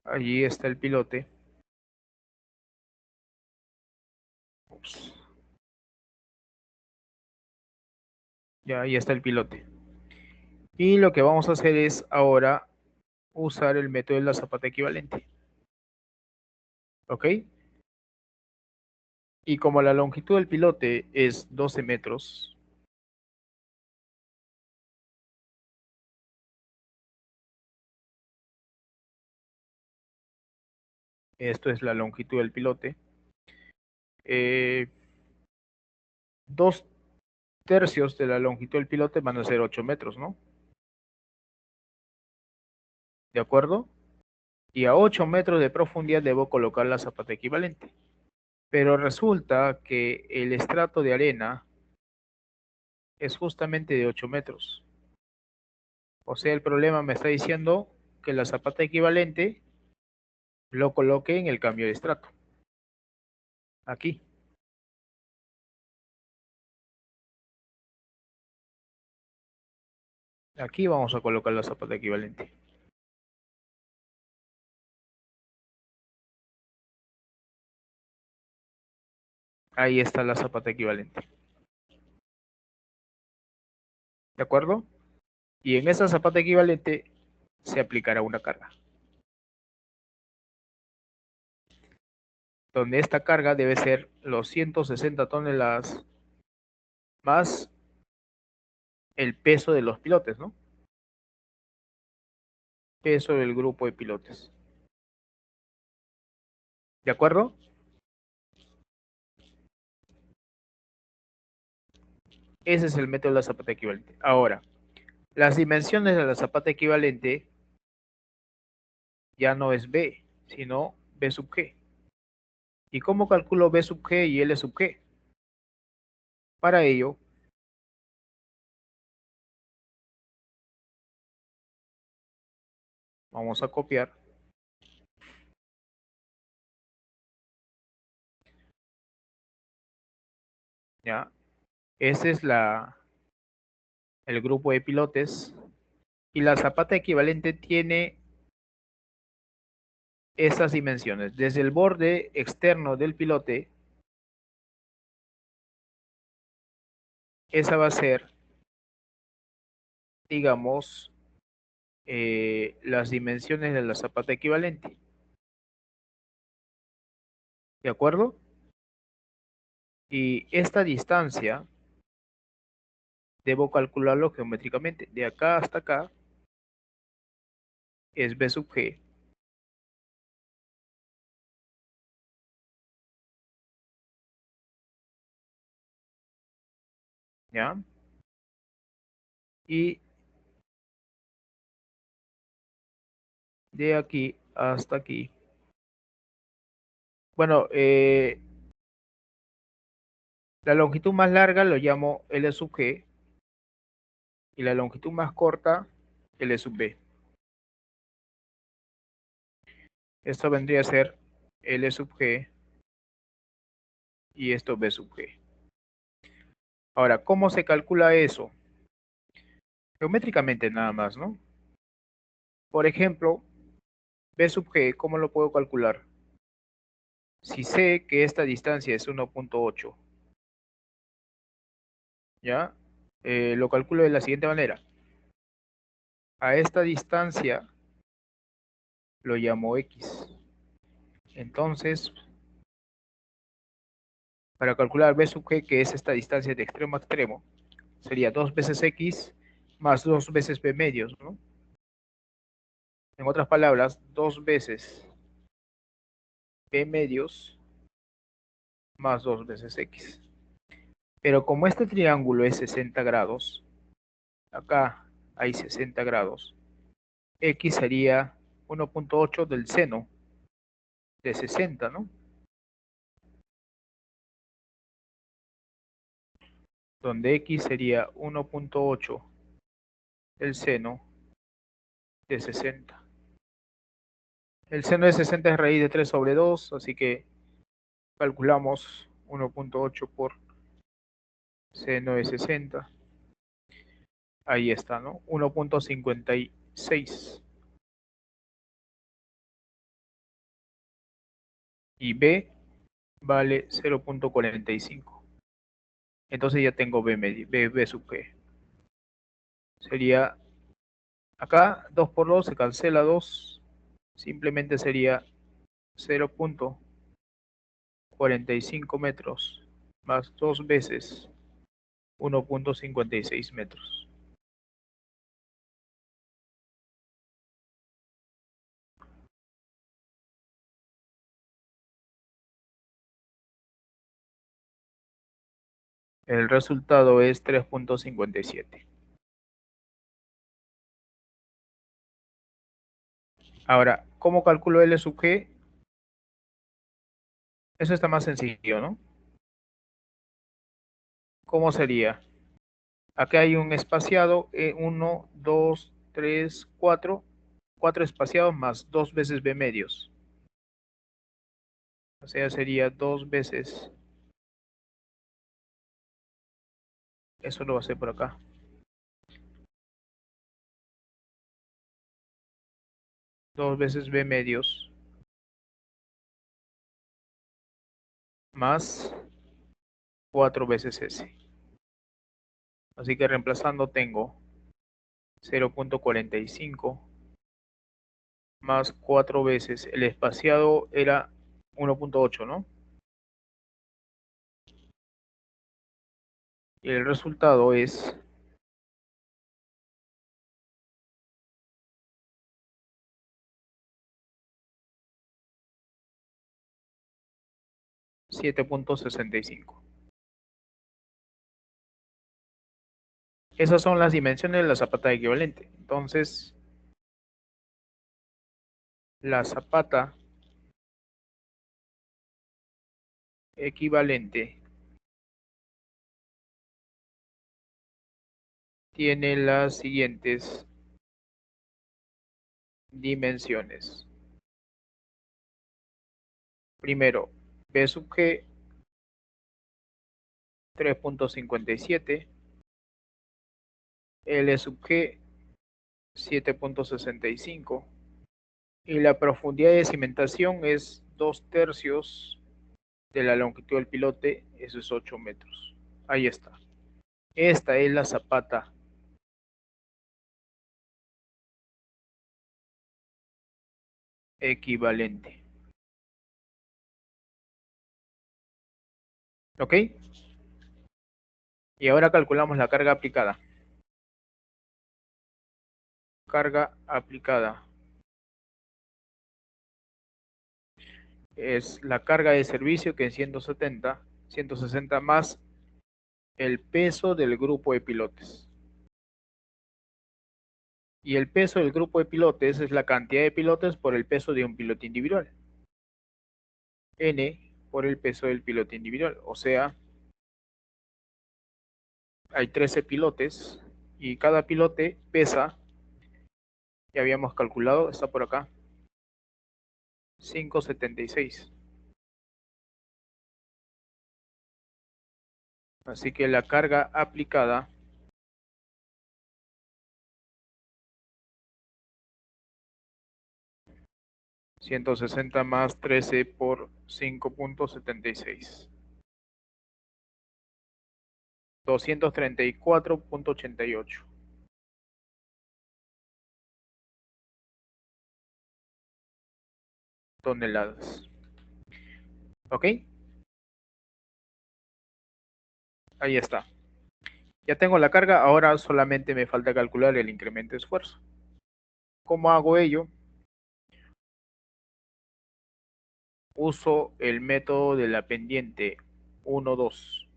Allí está el pilote. Ups. Ya, ahí está el pilote. Y lo que vamos a hacer es ahora usar el método de la zapata equivalente. ¿Ok? Y como la longitud del pilote es 12 metros, esto es la longitud del pilote, 2/3 de la longitud del pilote van a ser 8 metros, ¿no? ¿De acuerdo? Y a 8 metros de profundidad debo colocar la zapata equivalente. Pero resulta que el estrato de arena es justamente de 8 metros. O sea, el problema me está diciendo que la zapata equivalente lo coloque en el cambio de estrato. Aquí. Aquí vamos a colocar la zapata equivalente. Ahí está la zapata equivalente. ¿De acuerdo? Y en esa zapata equivalente se aplicará una carga. Donde esta carga debe ser los 160 toneladas más el peso de los pilotes, ¿no? Peso del grupo de pilotes. ¿De acuerdo? Ese es el método de la zapata equivalente. Ahora, las dimensiones de la zapata equivalente ya no es B, sino B sub G. ¿Y cómo calculo B sub G y L sub G? Para ello, Vamos a copiar. ¿Ya? Ese es el grupo de pilotes. Y la zapata equivalente tiene estas dimensiones. Desde el borde externo del pilote, esa va a ser, digamos, las dimensiones de la zapata equivalente. ¿De acuerdo? Y esta distancia debo calcularlo geométricamente. De acá hasta acá es B sub G. ¿Ya? Y de aquí hasta aquí. Bueno, la longitud más larga lo llamo L sub G y la longitud más corta L sub B. Esto vendría a ser L sub G y esto B sub G. Ahora, ¿cómo se calcula eso? Geométricamente nada más, ¿no? Por ejemplo, B sub G, ¿cómo lo puedo calcular? Si sé que esta distancia es 1.8, ¿ya? Lo calculo de la siguiente manera. A esta distancia lo llamo X. Entonces, para calcular B sub G, que es esta distancia de extremo a extremo, sería 2 veces X más 2 veces B medios, ¿no? En otras palabras, 2 veces B medios más 2 veces X. Pero como este triángulo es 60 grados, acá hay 60 grados, X sería 1.8 del seno de 60, ¿no? Donde X sería 1.8 del seno de 60. El seno de 60 es raíz de 3 sobre 2, así que calculamos 1.8 por seno de 60. Ahí está, ¿no? 1.56. Y B vale 0.45. Entonces ya tengo B sub G. Sería acá 2 por 2 se cancela 2. Simplemente sería 0.45 metros más 2 veces 1.56 metros. El resultado es 3.57. Ahora, ¿cómo calculo L sub G? Eso está más sencillo, ¿no? ¿Cómo sería? Acá hay un espaciado, 1, 2, 3, 4. 4 espaciados más 2 veces B medios. O sea, sería 2 veces, eso lo va a hacer por acá. 2 veces B medios más 4 veces S. Así que reemplazando tengo 0.45 más 4 veces. El espaciado era 1.8, ¿no? Y el resultado es 7.65. Esas son las dimensiones de la zapata equivalente. Entonces, la zapata equivalente tiene las siguientes dimensiones. Primero, P sub G 3.57, L sub G 7.65 y la profundidad de cimentación es 2/3 de la longitud del pilote, eso es 8 metros. Ahí está. Esta es la zapata equivalente. ¿Ok? Y ahora calculamos la carga aplicada. Carga aplicada es la carga de servicio, que es 160 más el peso del grupo de pilotes. Y el peso del grupo de pilotes es la cantidad de pilotes por el peso de un piloto individual. N por el peso del piloto individual. O sea, hay 13 pilotes y cada pilote pesa, ya habíamos calculado, está por acá, 576. Así que la carga aplicada (160 más 13 por 5.76) 234.88 toneladas. ¿Ok? Ahí está. Ya tengo la carga, ahora solamente me falta calcular el incremento de esfuerzo. ¿Cómo hago ello? Uso el método de la pendiente 1, 2.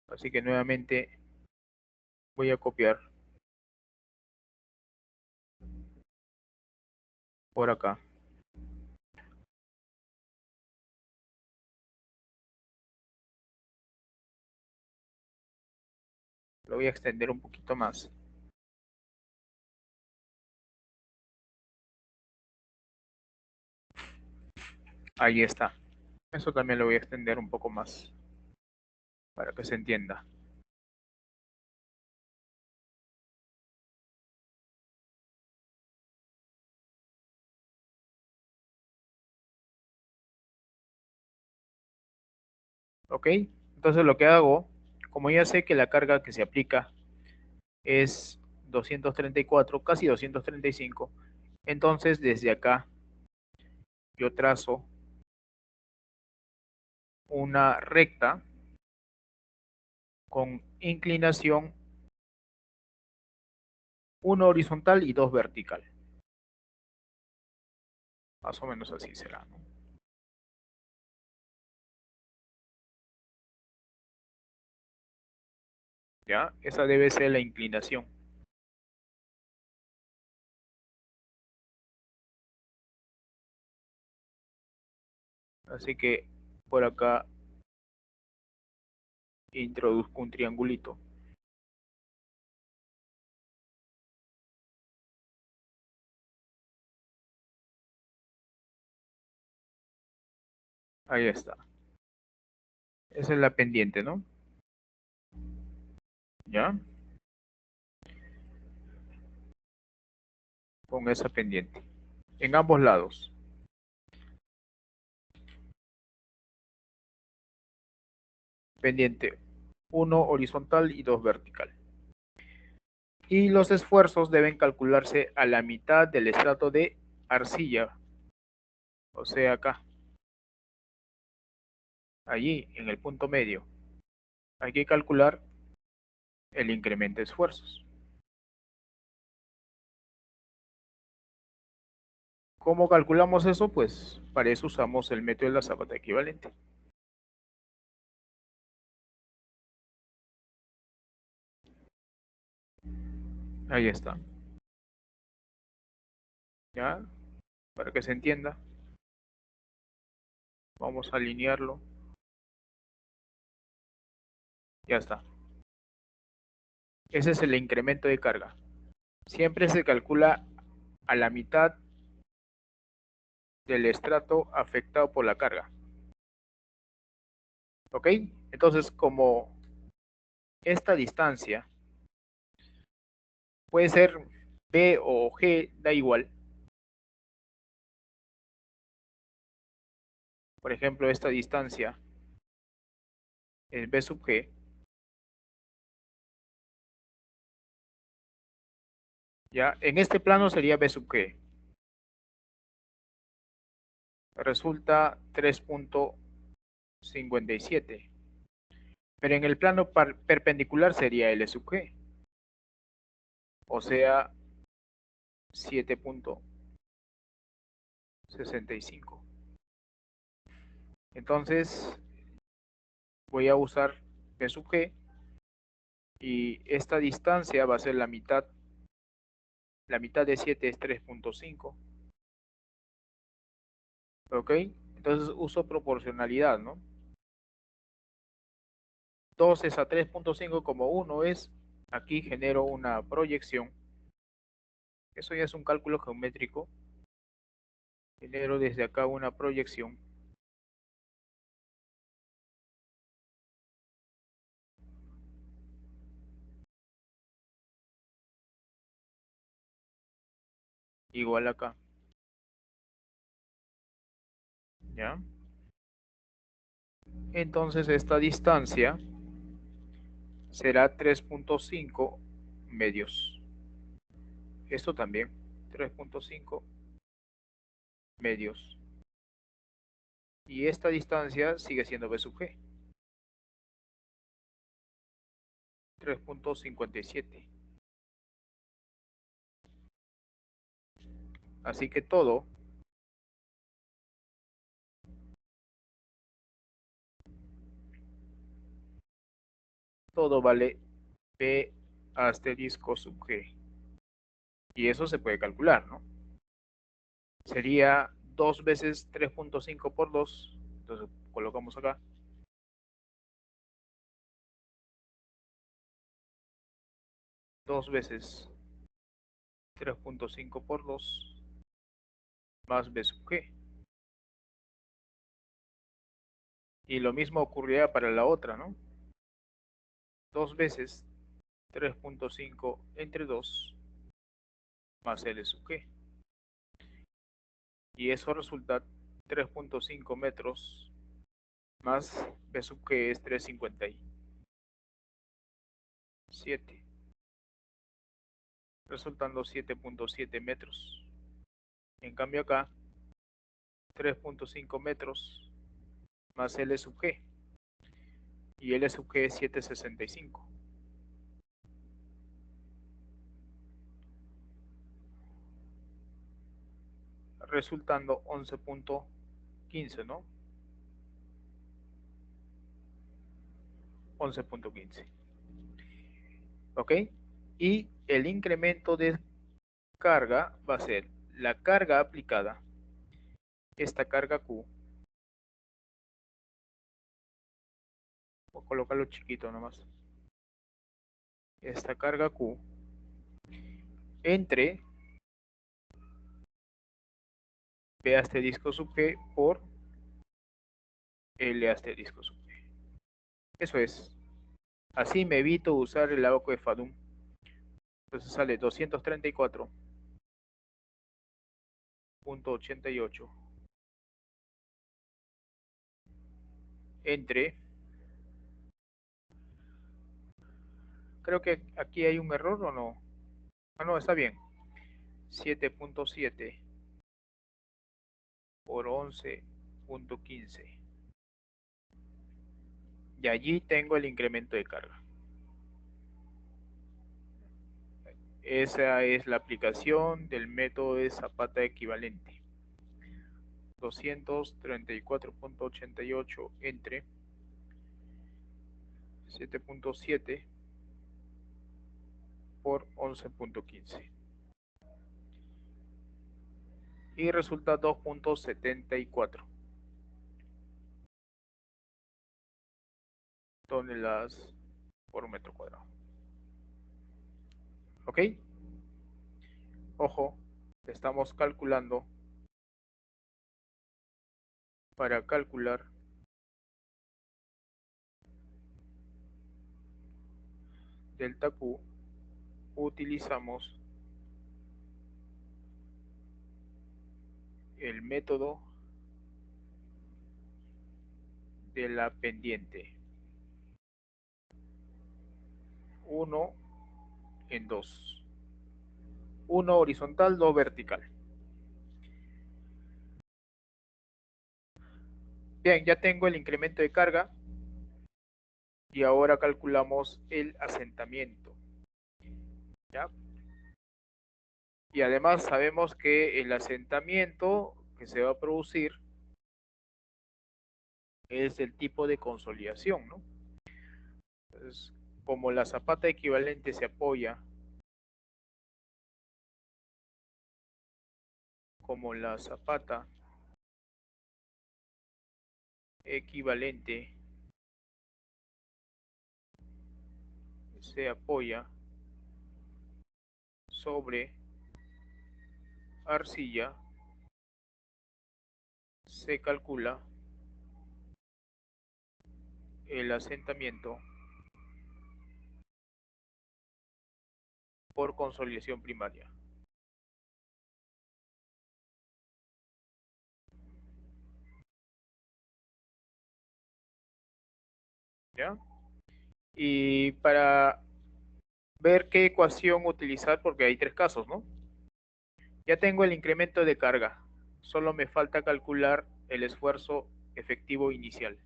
Así que nuevamente voy a copiar por acá. Lo voy a extender un poquito más. Ahí está. Eso también lo voy a extender un poco más para que se entienda. ¿Ok? Entonces lo que hago, como ya sé que la carga que se aplica es 234, casi 235, entonces desde acá yo trazo una recta con inclinación 1 horizontal y 2 vertical. Más o menos así será, ¿no? ¿Ya? Esa debe ser la inclinación. Así que por acá introduzco un triangulito. Ahí está. Esa es la pendiente, ¿no? ¿Ya? Con esa pendiente. En ambos lados. Pendiente 1 horizontal y 2 vertical. Y los esfuerzos deben calcularse a la mitad del estrato de arcilla. O sea, acá. Allí, en el punto medio. Hay que calcular el incremento de esfuerzos. ¿Cómo calculamos eso? Pues para eso usamos el método de la zapata equivalente. Ahí está. ¿Ya? Para que se entienda. Vamos a alinearlo. Ya está. Ese es el incremento de carga. Siempre se calcula a la mitad del estrato afectado por la carga. ¿Ok? Entonces, como esta distancia puede ser B o G, da igual. Por ejemplo, esta distancia es B sub G. Ya, en este plano sería B sub G. Resulta 3.57. Pero en el plano perpendicular sería L sub G. O sea, 7.65. Entonces, voy a usar B sub G. Y esta distancia va a ser la mitad. La mitad de 7 es 3.5. ¿Ok? Entonces uso proporcionalidad, ¿no? 2 es a 3.5 como 1 es. Aquí genero una proyección. Eso ya es un cálculo geométrico. Genero desde acá una proyección. Igual acá. ¿Ya? Entonces esta distancia será 3.5 medios. Esto también. 3.5 medios. Y esta distancia sigue siendo B sub G. 3.57. Así que todo vale P asterisco sub G. Y eso se puede calcular, ¿no? Sería 2 veces 3.5 por 2. Entonces colocamos acá. 2 veces 3.5 por 2 más B sub G. Y lo mismo ocurriría para la otra, ¿no? 2 veces 3.5 entre 2 más L sub G. Y eso resulta 3.5 metros más B sub G es 3.57, resultando 7.7 metros. En cambio acá, 3.5 metros más L sub G. Y L sub G es 7.65. Resultando 11.15, ¿no? 11.15. ¿Ok? Y el incremento de carga va a ser la carga aplicada, esta carga Q, voy a colocarlo chiquito nomás, esta carga Q entre B asterisco sub G por L asterisco sub G. Eso es. Así me evito usar el abaco de Fadum. Entonces sale 234.88 entre, creo que aquí hay un error o no. Ah, no, está bien. 7.7 por 11.15. Y allí tengo el incremento de carga. Esa es la aplicación del método de Zapata equivalente. 234.88 entre 7.7 por 11.15. Y resulta 2.74 toneladas por metro cuadrado. ¿Ok? Ojo, estamos calculando para calcular delta Q, utilizamos el método de la pendiente 1 en 2. 1 horizontal, 2 vertical. Bien, ya tengo el incremento de carga y ahora calculamos el asentamiento. ¿Ya? Y además sabemos que el asentamiento que se va a producir es el tipo de consolidación, ¿no? Entonces, como la zapata equivalente se apoya, como la zapata equivalente se apoya sobre arcilla, se calcula el asentamiento por consolidación primaria. ¿Ya? Y para ver qué ecuación utilizar, porque hay tres casos, ¿no? Ya tengo el incremento de carga, solo me falta calcular el esfuerzo efectivo inicial.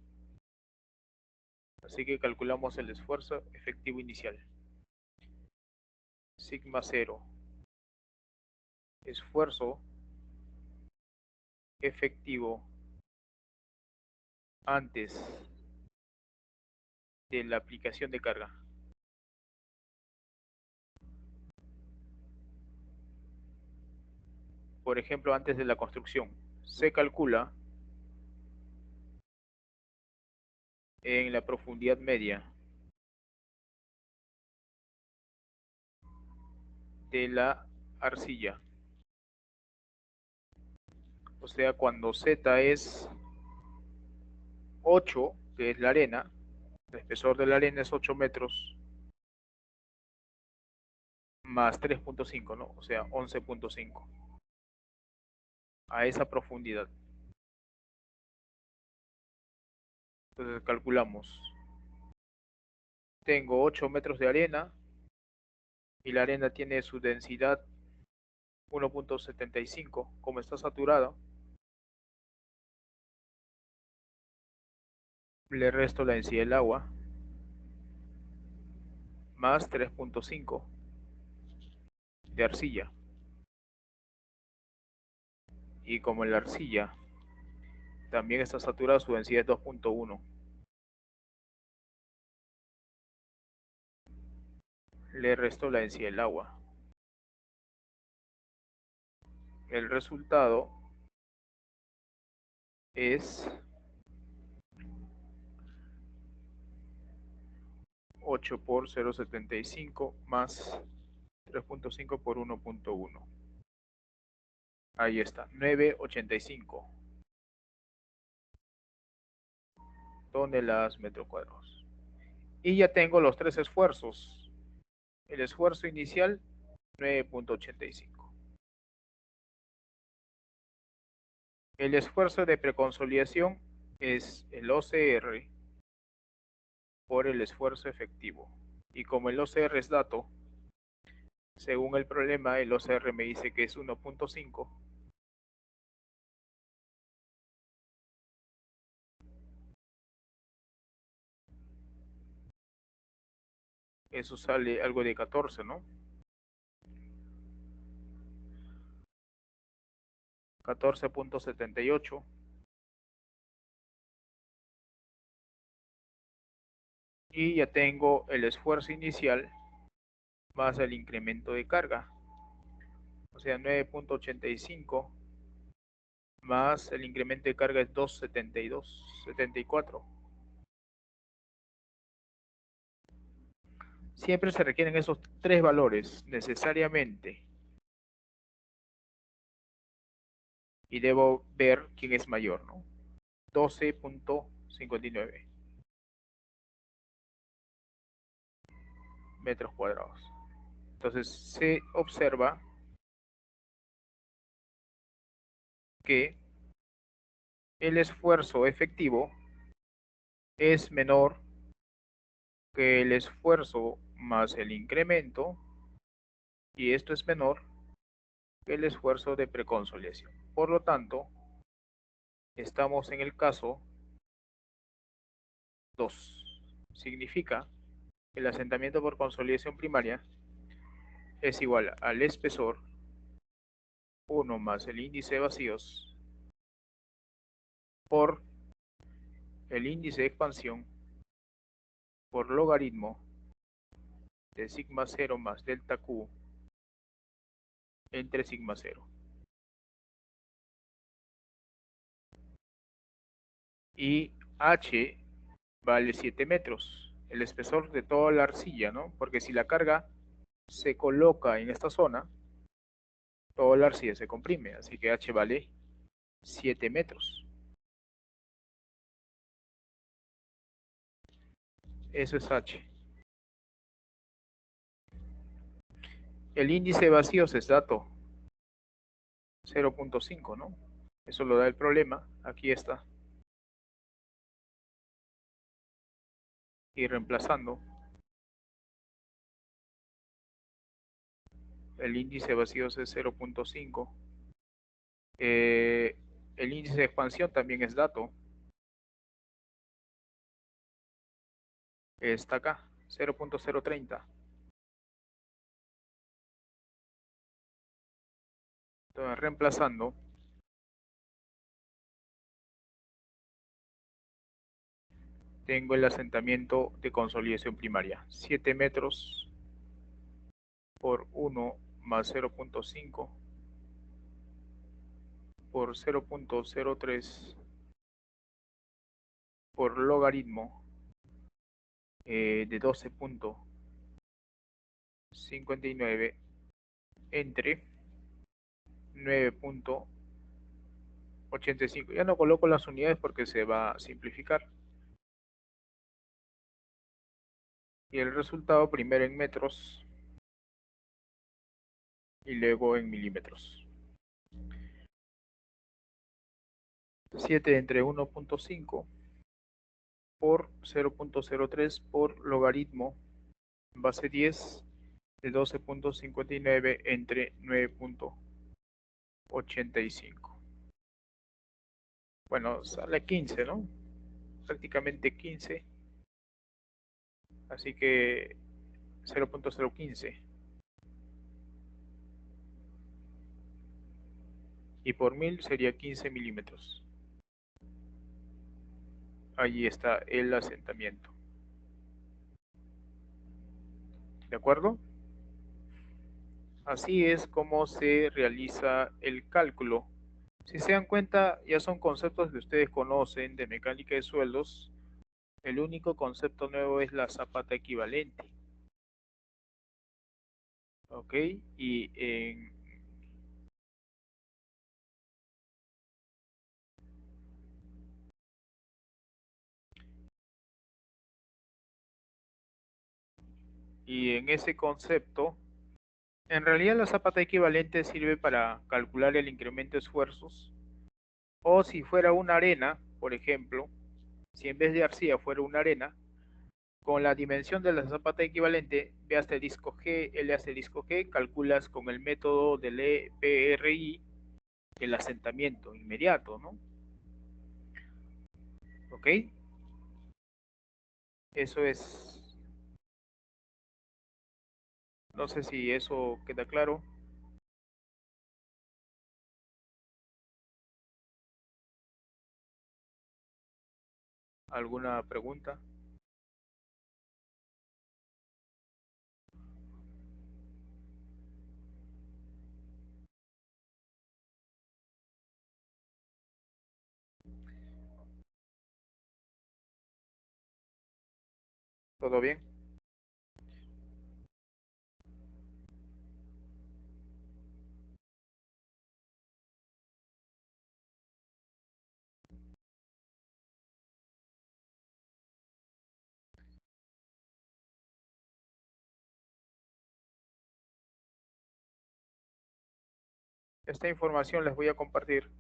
Así que calculamos el esfuerzo efectivo inicial. Sigma 0, esfuerzo efectivo antes de la aplicación de carga. Por ejemplo, antes de la construcción, se calcula en la profundidad media de la arcilla. O sea, cuando Z es 8, que es la arena, el espesor de la arena es 8 metros, más 3.5, ¿no? O sea, 11.5. A esa profundidad. Entonces calculamos. Tengo 8 metros de arena y la arena tiene su densidad 1.75. Como está saturada, le resto la densidad del agua más 3.5 de arcilla. Y como la arcilla también está saturada, su densidad es 2.1. Le resto la densidad del agua. El resultado es 8 por 0.75 más 3.5 por 1.1. Ahí está, 9.85 toneladas metros cuadrados. Y ya tengo los tres esfuerzos. El esfuerzo inicial, 9.85. El esfuerzo de preconsolidación es el OCR por el esfuerzo efectivo. Y como el OCR es dato, según el problema, el OCR me dice que es 1.5. Eso sale algo de 14, ¿no? 14.78. Y ya tengo el esfuerzo inicial más el incremento de carga. O sea, 9.85 más el incremento de carga es 2.72, 74. Siempre se requieren esos tres valores necesariamente. y debo ver quién es mayor, ¿no? 12.59 metros cuadrados. Entonces se observa que el esfuerzo efectivo es menor que el esfuerzo más el incremento, y esto es menor que el esfuerzo de preconsolidación. Por lo tanto, estamos en el caso 2. Significa que el asentamiento por consolidación primaria es igual al espesor 1 más el índice de vacíos por el índice de expansión por logaritmo de sigma 0 más delta Q entre sigma 0. Y H vale 7 metros, el espesor de toda la arcilla, ¿no? Porque si la carga se coloca en esta zona, toda la arcilla se comprime, así que H vale 7 metros. Eso es H. El índice de vacíos es dato 0.5, ¿no? Eso lo da el problema. Aquí está. Y reemplazando, el índice de vacíos es 0.5. El índice de expansión también es dato. Está acá, 0.030. Entonces, reemplazando, tengo el asentamiento de consolidación primaria. 7 metros por 1 más 0.5 por 0.03 por logaritmo de 12.59 entre 9.85. Ya no coloco las unidades porque se va a simplificar. Y el resultado primero en metros y luego en milímetros. 7 entre 1.5 por 0.03 por logaritmo base 10 de 12.59 entre 9.85. Bueno, sale 15, ¿no? Prácticamente 15. Así que 0.015. Y por 1000 sería 15 milímetros. Allí está el asentamiento. ¿De acuerdo? Así es como se realiza el cálculo. Si se dan cuenta, ya son conceptos que ustedes conocen de mecánica de sueldos. El único concepto nuevo es la zapata equivalente. ¿Ok? Y en ese concepto, en realidad la zapata equivalente sirve para calcular el incremento de esfuerzos. O si fuera una arena, por ejemplo, si en vez de arcilla fuera una arena, con la dimensión de la zapata equivalente, B asterisco G, L asterisco G, calculas con el método del EPRI el asentamiento inmediato, ¿no? ¿Ok? Eso es, no sé si eso queda claro. ¿Alguna pregunta? ¿Todo bien? Esta información les voy a compartir.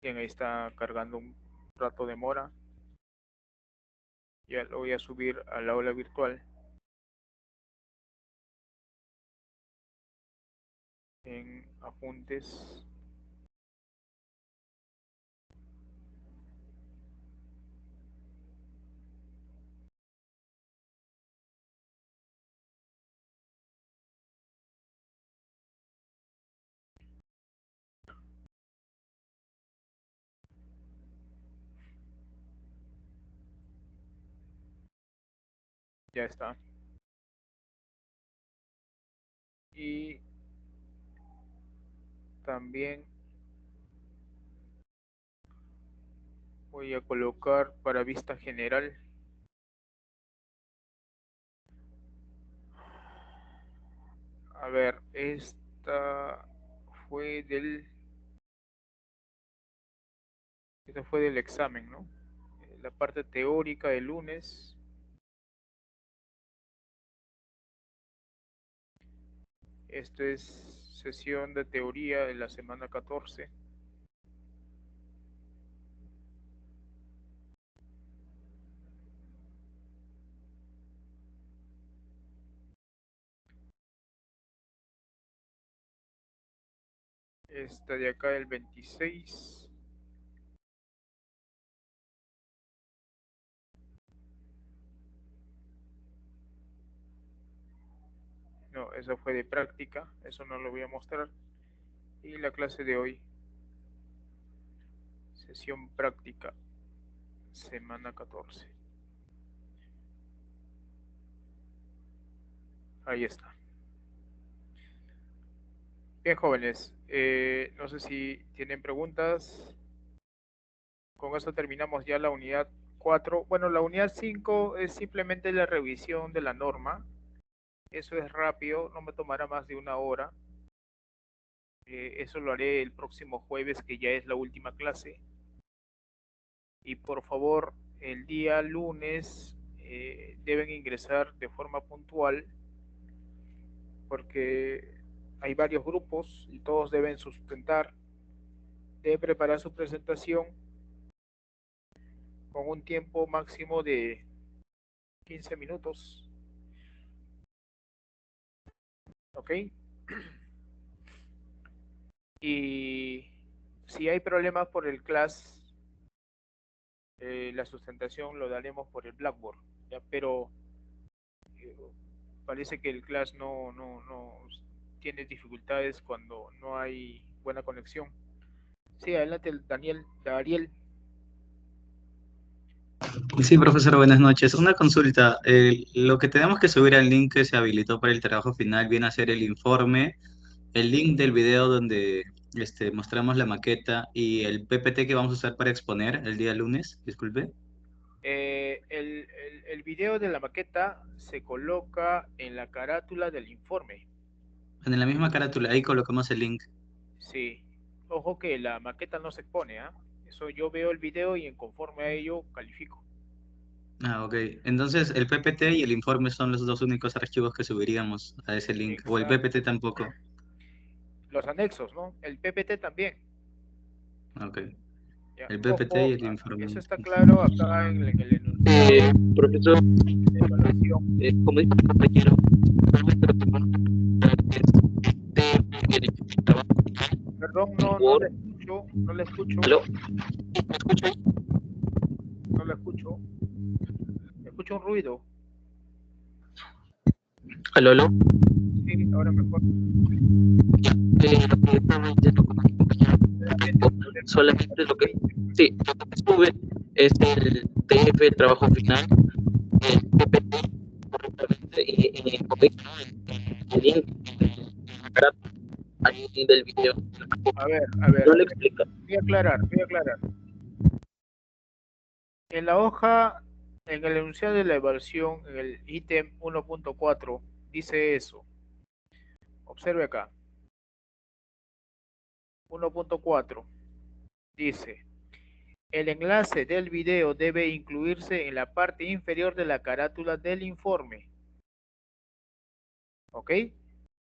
Bien, ahí está cargando un rato de mora. Ya lo voy a subir al aula virtual en apuntes. Ya está. Y también voy a colocar para vista general. A ver, fue del, esta fue del examen, ¿no? La parte teórica del lunes. Esto es sesión de teoría de la semana 14. Esta de acá el 26. No, eso fue de práctica, eso no lo voy a mostrar. Y la clase de hoy, sesión práctica, semana 14. Ahí está. Bien, jóvenes, no sé si tienen preguntas. Con eso terminamos ya la unidad 4. Bueno, la unidad 5 es simplemente la revisión de la norma. Eso es rápido, no me tomará más de una hora. Eso lo haré el próximo jueves, que ya es la última clase. Y por favor, el día lunes deben ingresar de forma puntual, porque hay varios grupos y todos deben sustentar, deben preparar su presentación con un tiempo máximo de 15 minutos. ¿Ok? Y si hay problemas por el class, la sustentación lo daremos por el Blackboard, ¿ya? Pero eh, parece que el class no tiene dificultades cuando no hay buena conexión. Sí, adelante, Dariel. Sí, profesor, buenas noches. Una consulta. Lo que tenemos que subir al link que se habilitó para el trabajo final viene a ser el informe, el link del video donde mostramos la maqueta y el PPT que vamos a usar para exponer el día lunes. Disculpe. El video de la maqueta se coloca en la carátula del informe. En la misma carátula, ahí colocamos el link. Sí. Ojo que la maqueta no se expone, ¿ah? Eso yo veo el video y en conforme a ello califico. Ah, ok. Entonces, el PPT y el informe son los dos únicos archivos que subiríamos a ese link. O el Exacto. PPT tampoco. Los anexos, ¿no? El PPT también. Ok. Ya. El PPT y Ojo, el informe. eso está claro acá en el enunciado Profesor, de evaluación. como dijo el compañero, Perdón, no le escucho, no le escucho. ¿Aló? ¿Me escucha? No le escucho. Escucho un ruido. ¿Aló, aló? Sí, ahora mejor. Lo que estaba diciendo con el compañero, solamente lo que, sí, lo que sube es el TF, el trabajo final, PPT correctamente y copia, ¿no? El link ahí del video. A ver, No le explica. voy a aclarar. En la hoja, en el enunciado de la evaluación, en el ítem 1.4, dice eso. Observe acá. 1.4 dice, el enlace del video debe incluirse en la parte inferior de la carátula del informe. ¿Ok?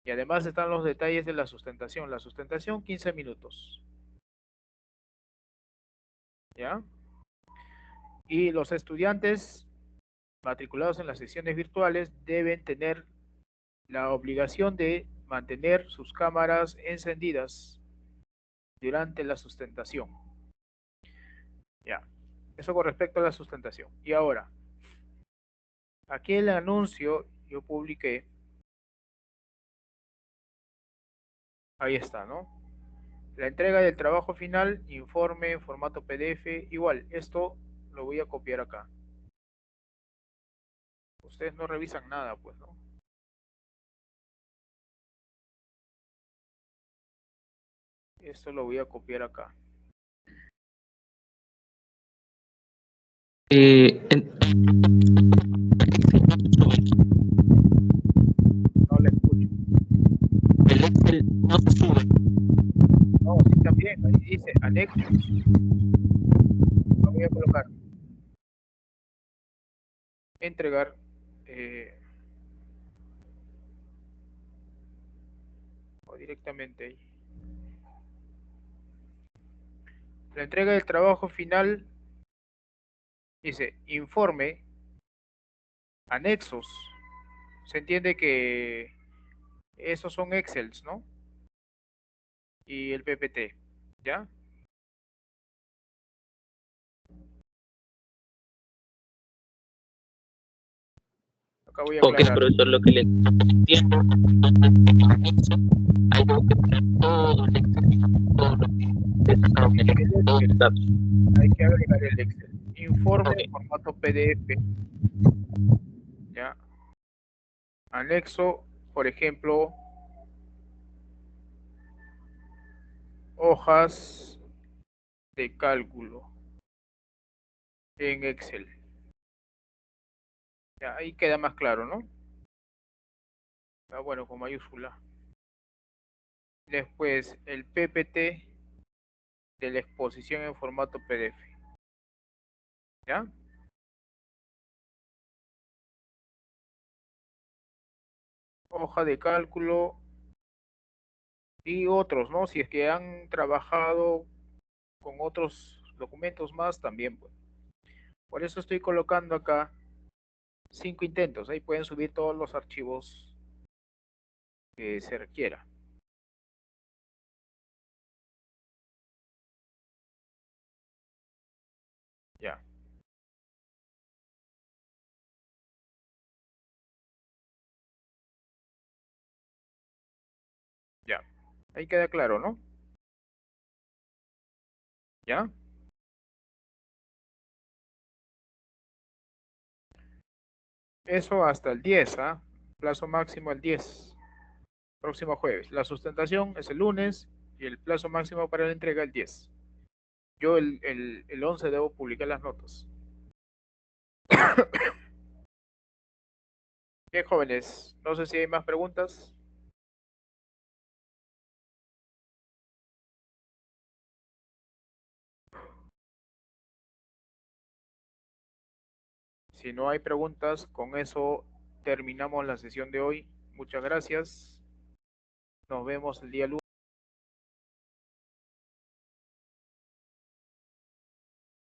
Y además están los detalles de la sustentación. La sustentación, 15 minutos. ¿Ya? Y los estudiantes matriculados en las sesiones virtuales deben tener la obligación de mantener sus cámaras encendidas durante la sustentación. Ya. Eso con respecto a la sustentación. Y ahora, aquí el anuncio yo publiqué. Ahí está, ¿no? La entrega del trabajo final, informe en formato PDF. Igual, esto lo voy a copiar acá. Ustedes no revisan nada, pues, ¿no? Esto lo voy a copiar acá. No le escucho. El Excel no se sube. No, sí también. Ahí dice anexos. Lo voy a colocar. Entregar. O directamente ahí. La entrega del trabajo final dice informe, anexos. Se entiende que esos son Excels, ¿no? Y el PPT, ¿ya? Acá voy a Ok, aclarar. profesor, lo que le entiendo, hay que poner todo el Excel, todo lo que todos los datos. Hay que agregar el Excel. Informe Ok. en formato PDF, ¿ya? Anexo, por ejemplo, hojas de cálculo en Excel. Ya, ahí queda más claro, ¿no? Ah, bueno, con mayúscula. Después, el PPT de la exposición en formato PDF. ¿Ya? Hoja de cálculo y otros, ¿no? Si es que han trabajado con otros documentos más, también, pues. Por eso estoy colocando acá 5 intentos. Ahí pueden subir todos los archivos que se requiera. Ya, ya. Ahí queda claro, ¿no? ¿Ya? Eso hasta el 10, ¿ah? Plazo máximo el 10. Próximo jueves. La sustentación es el lunes y el plazo máximo para la entrega el 10. Yo el 11 debo publicar las notas. Bien, jóvenes, no sé si hay más preguntas. Si no hay preguntas, con eso terminamos la sesión de hoy. Muchas gracias. Nos vemos el día lunes.